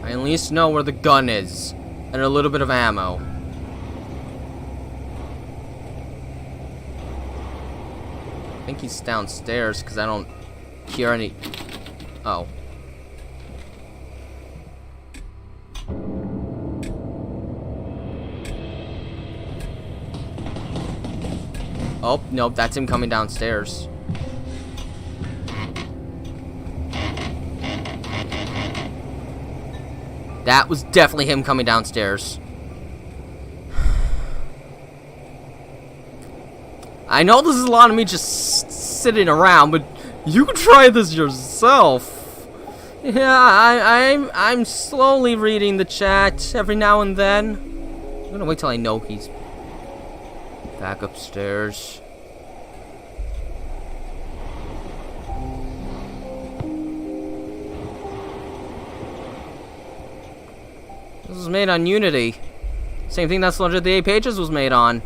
I at least know where the gun is. And a little bit of ammo. I think he's downstairs because I don't hear any... Oh. Oh, nope, that's him coming downstairs. That was definitely him coming downstairs. I know this is a lot of me just sitting around, but you can try this yourself. Yeah, I'm slowly reading the chat every now and then. I'm gonna wait till I know he's back upstairs. This was made on Unity. Same thing that Slaughter of the 8 Pages was made on.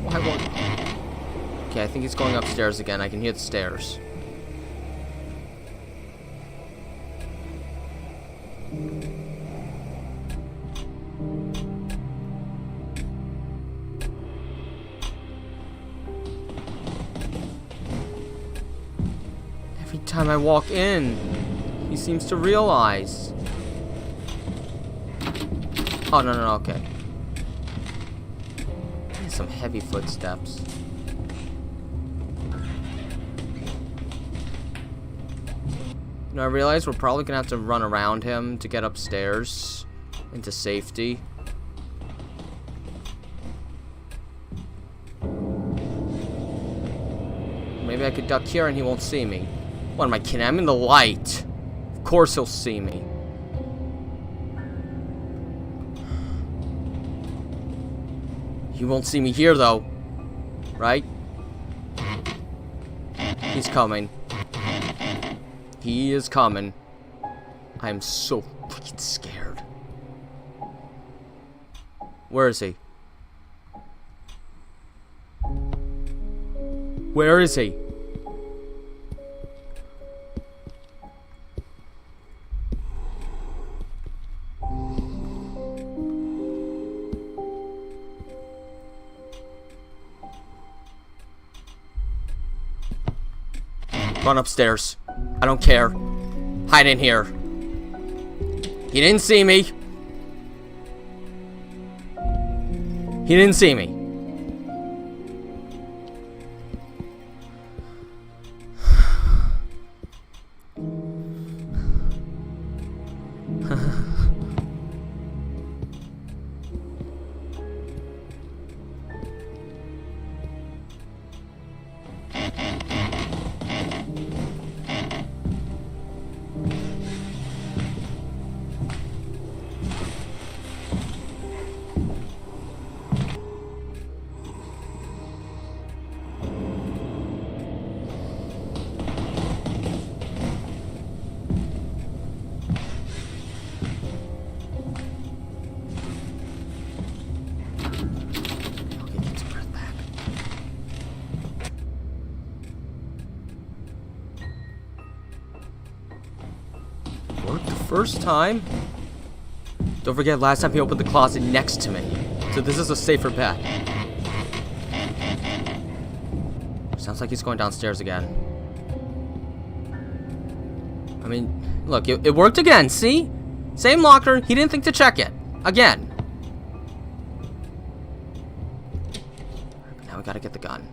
Why won't... Okay, I think he's going upstairs again. I can hear the stairs. Every time I walk in, he seems to realize. Oh, no, okay. Some heavy footsteps. You know, I realize we're probably gonna have to run around him to get upstairs into safety. Maybe I could duck here and he won't see me. What am I kidding? I'm in the light. Of course he'll see me. He won't see me here, though. Right? He's coming. He is coming. I am so freaking scared. Where is he? Where is he? Run upstairs. I don't care. Hide in here. He didn't see me. He didn't see me. First time? Don't forget, last time he opened the closet next to me. So this is a safer bet. Sounds like he's going downstairs again. I mean, look, it worked again, see? Same locker, he didn't think to check it. Again. Now we gotta get the gun.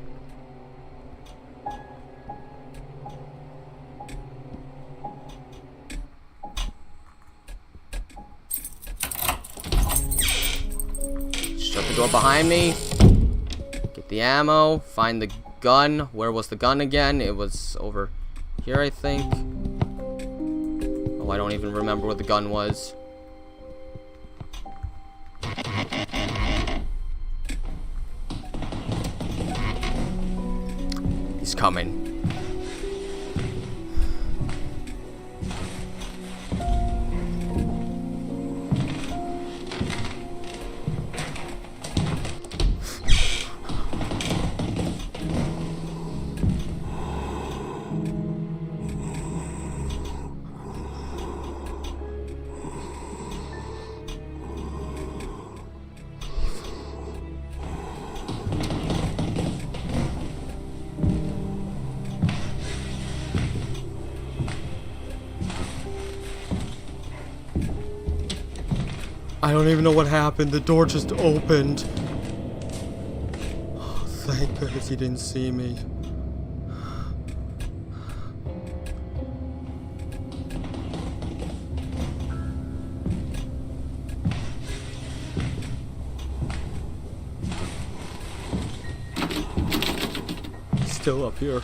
Shut the door behind me. Get the ammo. Find the gun. Where was the gun again? It was over here, I think. Oh, I don't even remember what the gun was. He's coming. I don't even know what happened. The door just opened. Oh, thank goodness he didn't see me. He's still up here.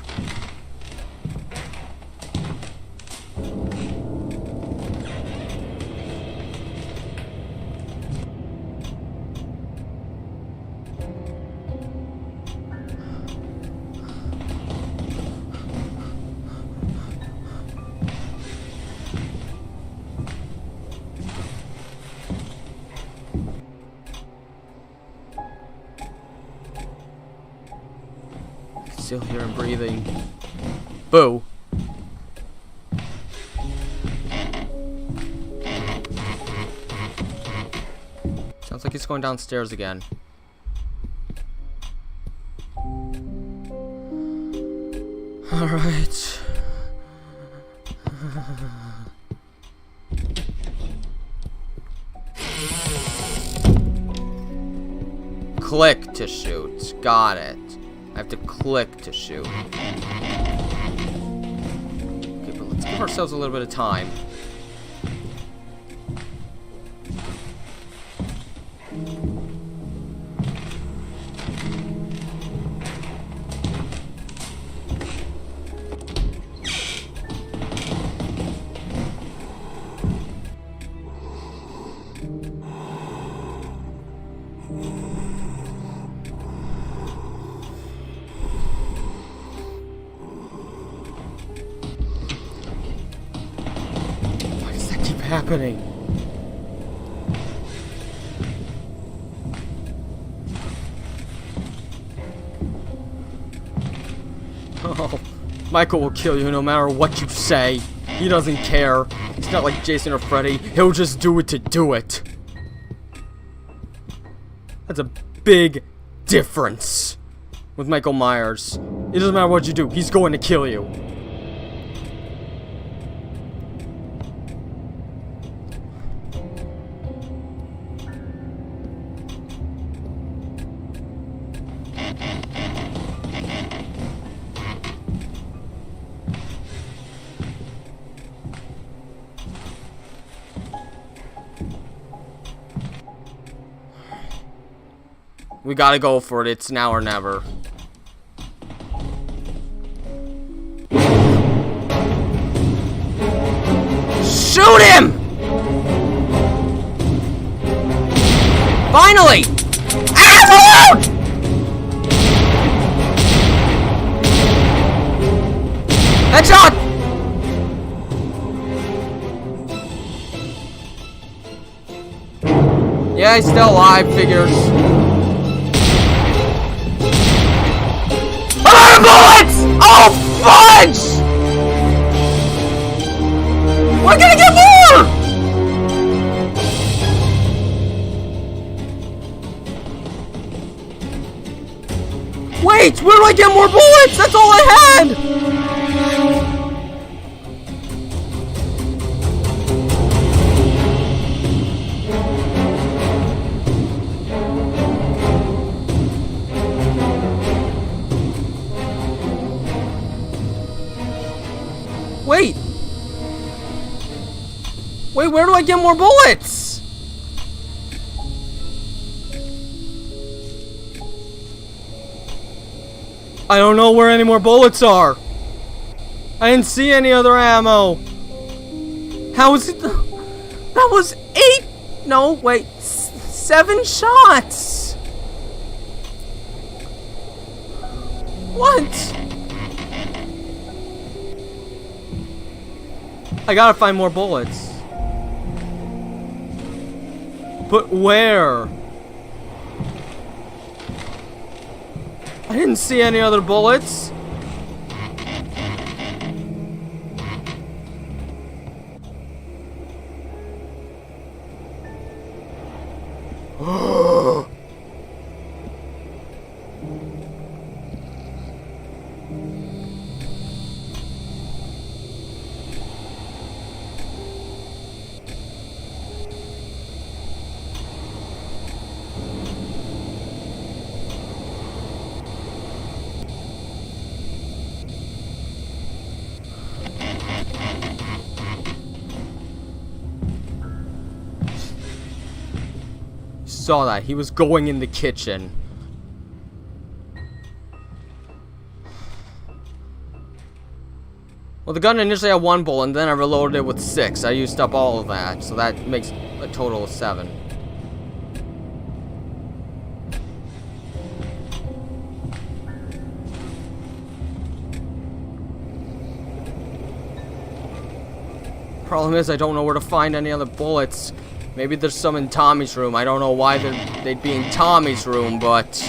Still hear him breathing. Boo. Sounds like he's going downstairs again. All right. Click to shoot. Got it. I have to click to shoot. Okay, but let's give ourselves a little bit of time. Happening. Oh, Michael will kill you no matter what you say. He doesn't care. He's not like Jason or Freddy. He'll just do it to do it. That's a big difference with Michael Myers. It doesn't matter what you do. He's going to kill you. We gotta go for it. It's now or never. Shoot him! Finally! Absolute! Headshot! Yeah, he's still alive, figures. Bullets! Oh, fudge! We're gonna get more! Wait, where do I get more bullets? That's all I had! Wait! Wait, where do I get more bullets? I don't know where any more bullets are. I didn't see any other ammo. How is it? That was 8. No, wait. 7 shots. What? I gotta find more bullets. But where? I didn't see any other bullets. Saw that. He was going in the kitchen. Well, the gun initially had 1 bullet, and then I reloaded it with 6. I used up all of that, so that makes a total of 7. Problem is, I don't know where to find any other bullets. Maybe there's some in Tommy's room. I don't know why they'd be in Tommy's room, but...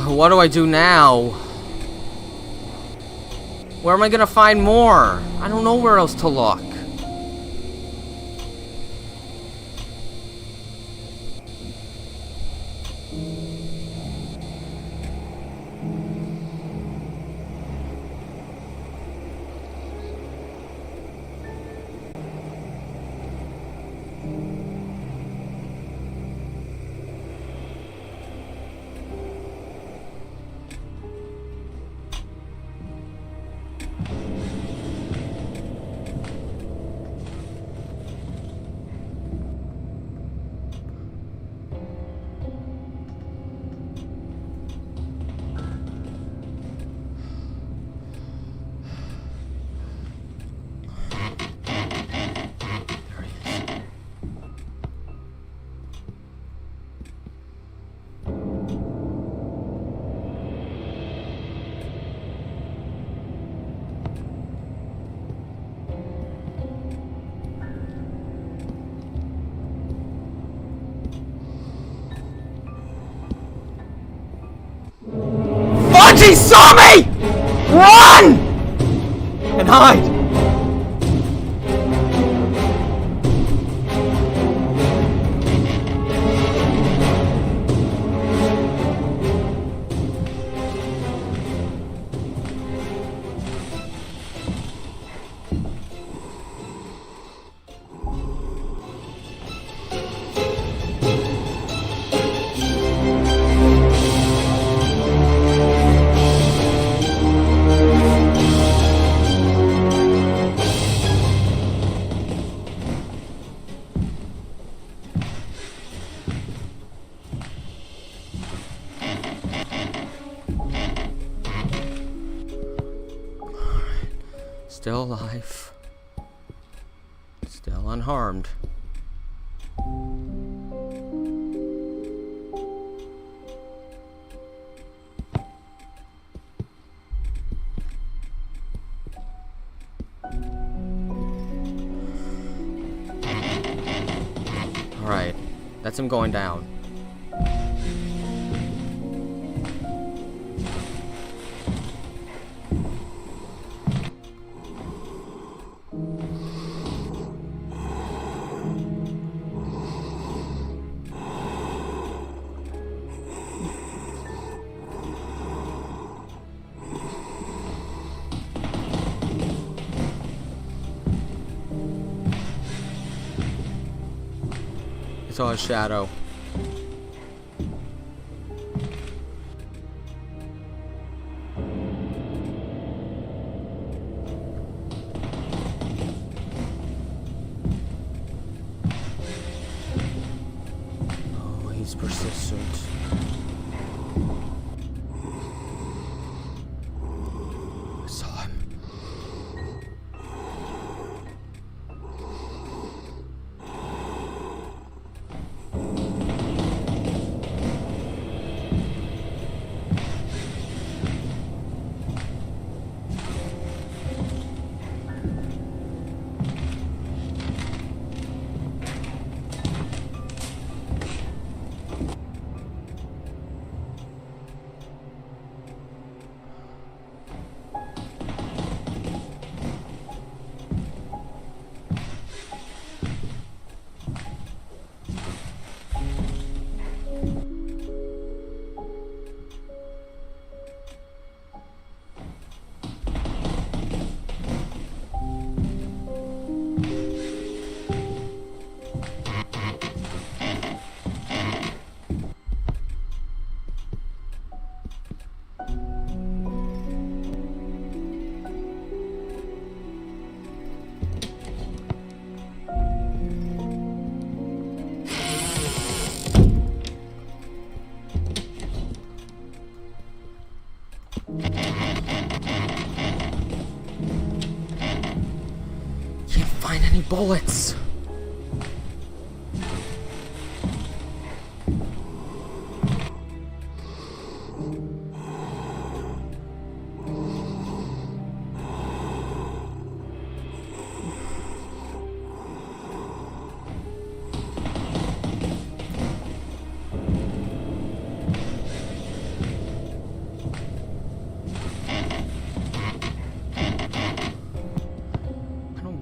What do I do now? Where am I gonna find more? I don't know where else to look. He saw me! Run! And hide! Still alive. Still unharmed. That's him going down. I saw his shadow. Oh, he's persistent. I saw him. Can't find any bullets.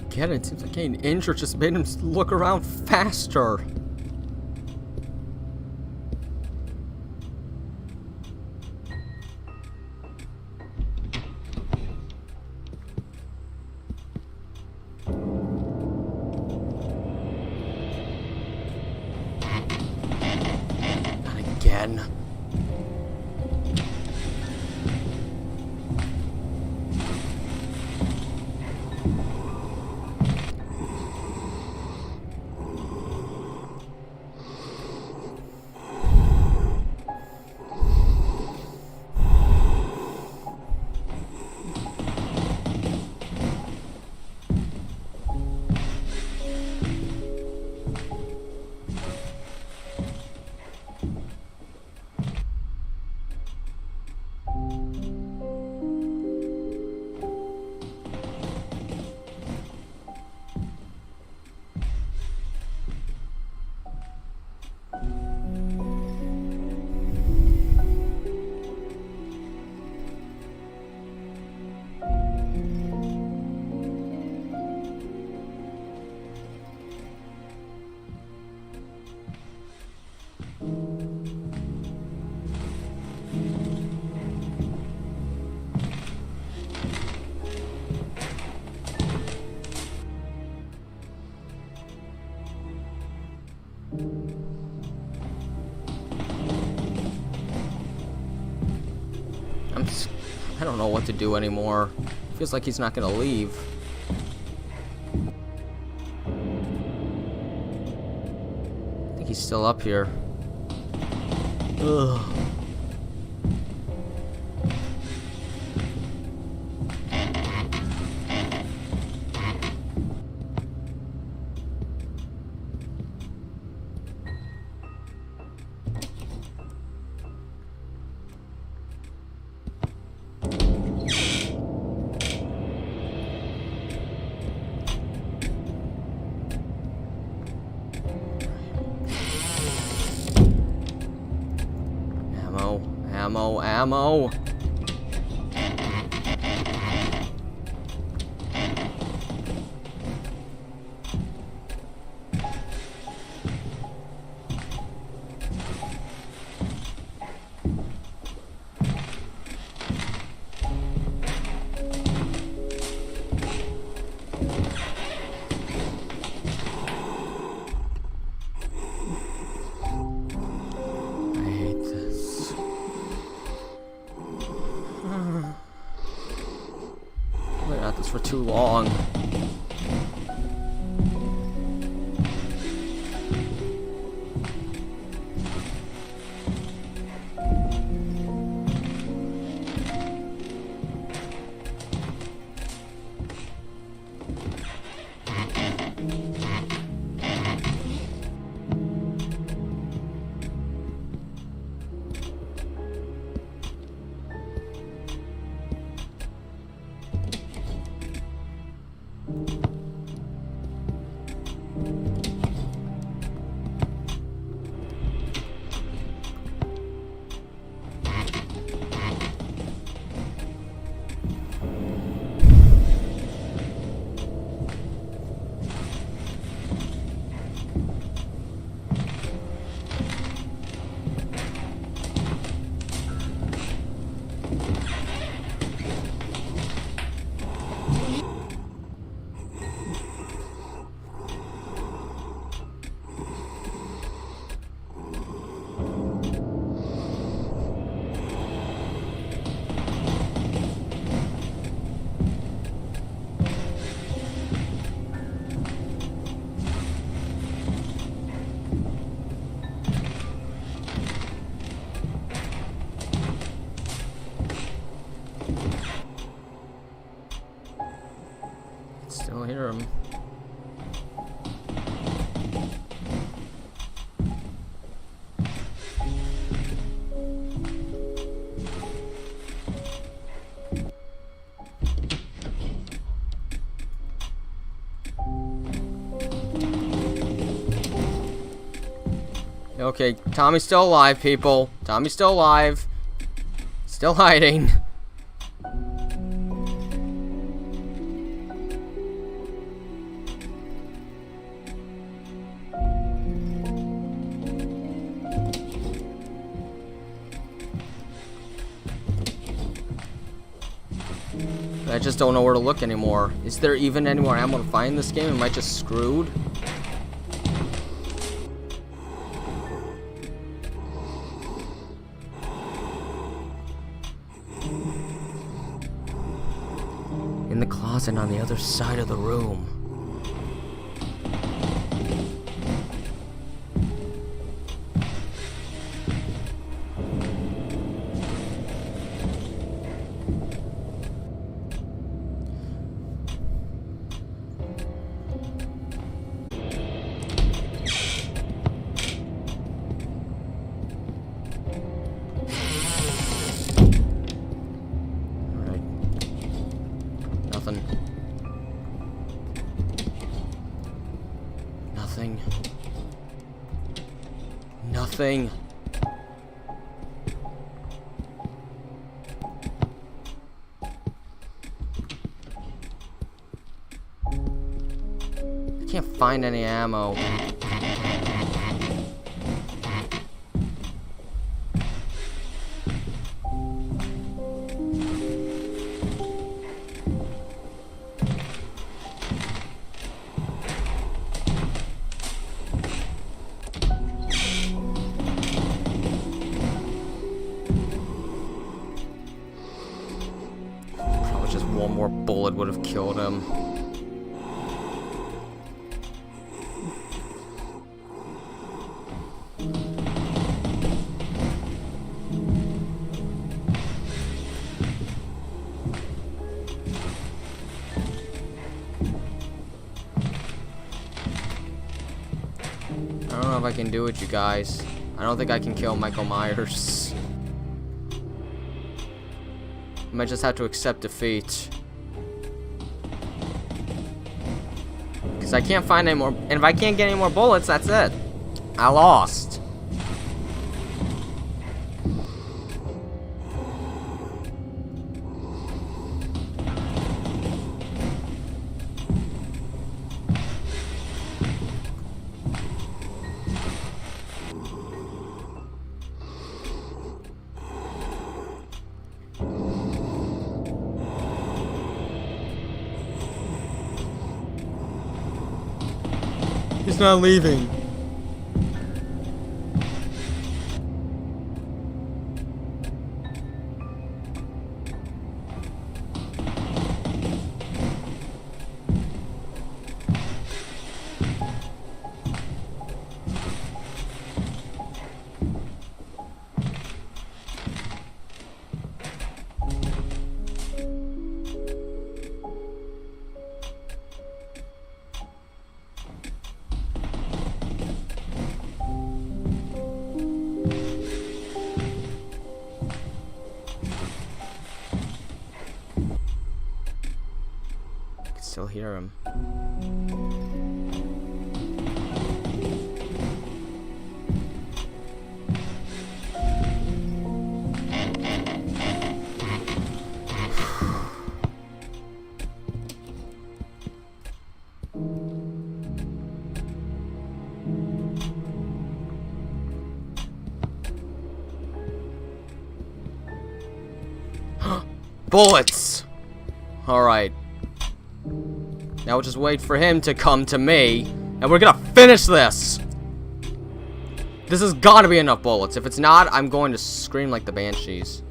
Get it. It seems like getting injured just made him look around faster. Not again. I don't know what to do anymore. Feels like he's not gonna leave. I think he's still up here. Ugh. Ammo, ammo. We're at this for too long. Still hear him. Okay, Tommy's still alive, people. Tommy's still alive. Still hiding. I just don't know where to look anymore. Is there even any more ammo to find in this game? Am I just screwed? In the closet on the other side of the room. Nothing. Nothing. I can't find any ammo. Just one more bullet would have killed him. I don't know if I can do it, you guys. I don't think I can kill Michael Myers. I might just have to accept defeat. Because I can't find any more. And if I can't get any more bullets, that's it. I lost. He's not leaving. Still hear him. Bullets! Alright. Now we'll just wait for him to come to me, and we're gonna finish this! This has gotta be enough bullets. If it's not, I'm going to scream like the banshees.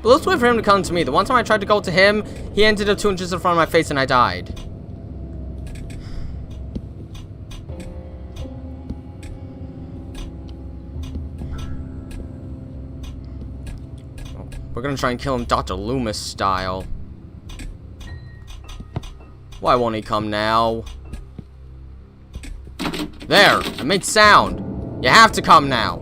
But let's wait for him to come to me. The one time I tried to go to him, he ended up 2 inches in front of my face and I died. We're gonna try and kill him Dr. Loomis style. Why won't he come now? There! I made sound! You have to come now!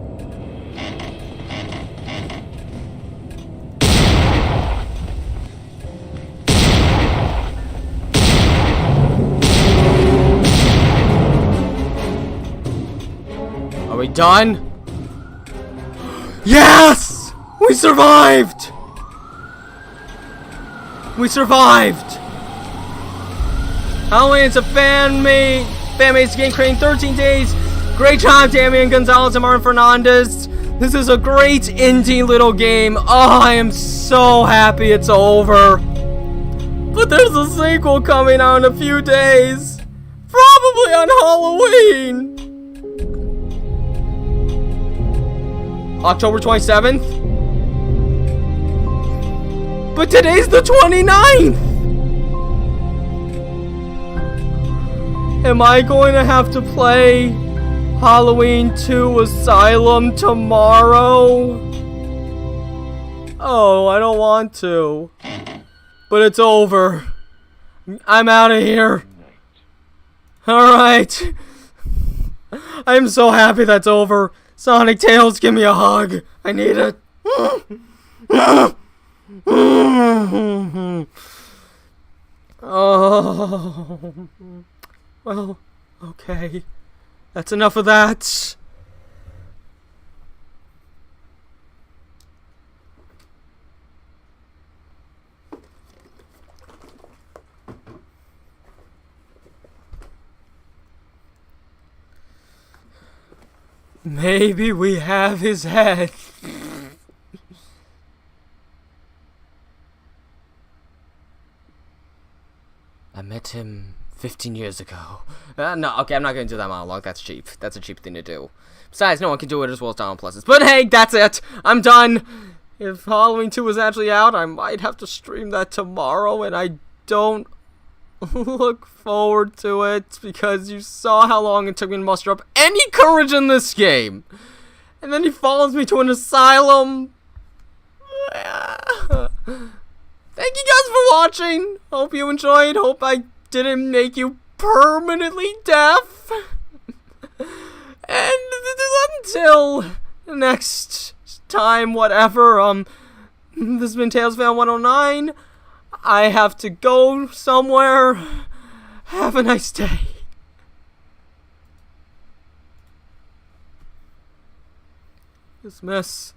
Are we done? Yes! We survived! We survived! Halloween's a fan-made game creating 13 days. Great job, Damian Gonzalez and Martin Fernandez. This is a great indie little game. Oh, I am so happy it's over. But there's a sequel coming out in a few days. Probably on Halloween. October 27th? But today's the 29th! Am I going to have to play Halloween 2 Asylum tomorrow? Oh, I don't want to. But it's over. I'm out of here. Alright. I'm so happy that's over. Sonic Tails, give me a hug. I need it. Oh. Well, okay. That's enough of that. Maybe we have his head. I met him 15 years ago. No, okay, I'm not gonna do that monologue. That's cheap. That's a cheap thing to do. Besides, no one can do it as well as Donald Pleasance. But hey, that's it. I'm done. If Halloween 2 was actually out, I might have to stream that tomorrow, and I don't look forward to it because you saw how long it took me to muster up any courage in this game. And then he follows me to an asylum. Thank you guys for watching. Hope you enjoyed. Hope I didn't make you permanently deaf. And until next time, whatever, this has been Tales Fan 109. I have to go somewhere. Have a nice day. Dismiss.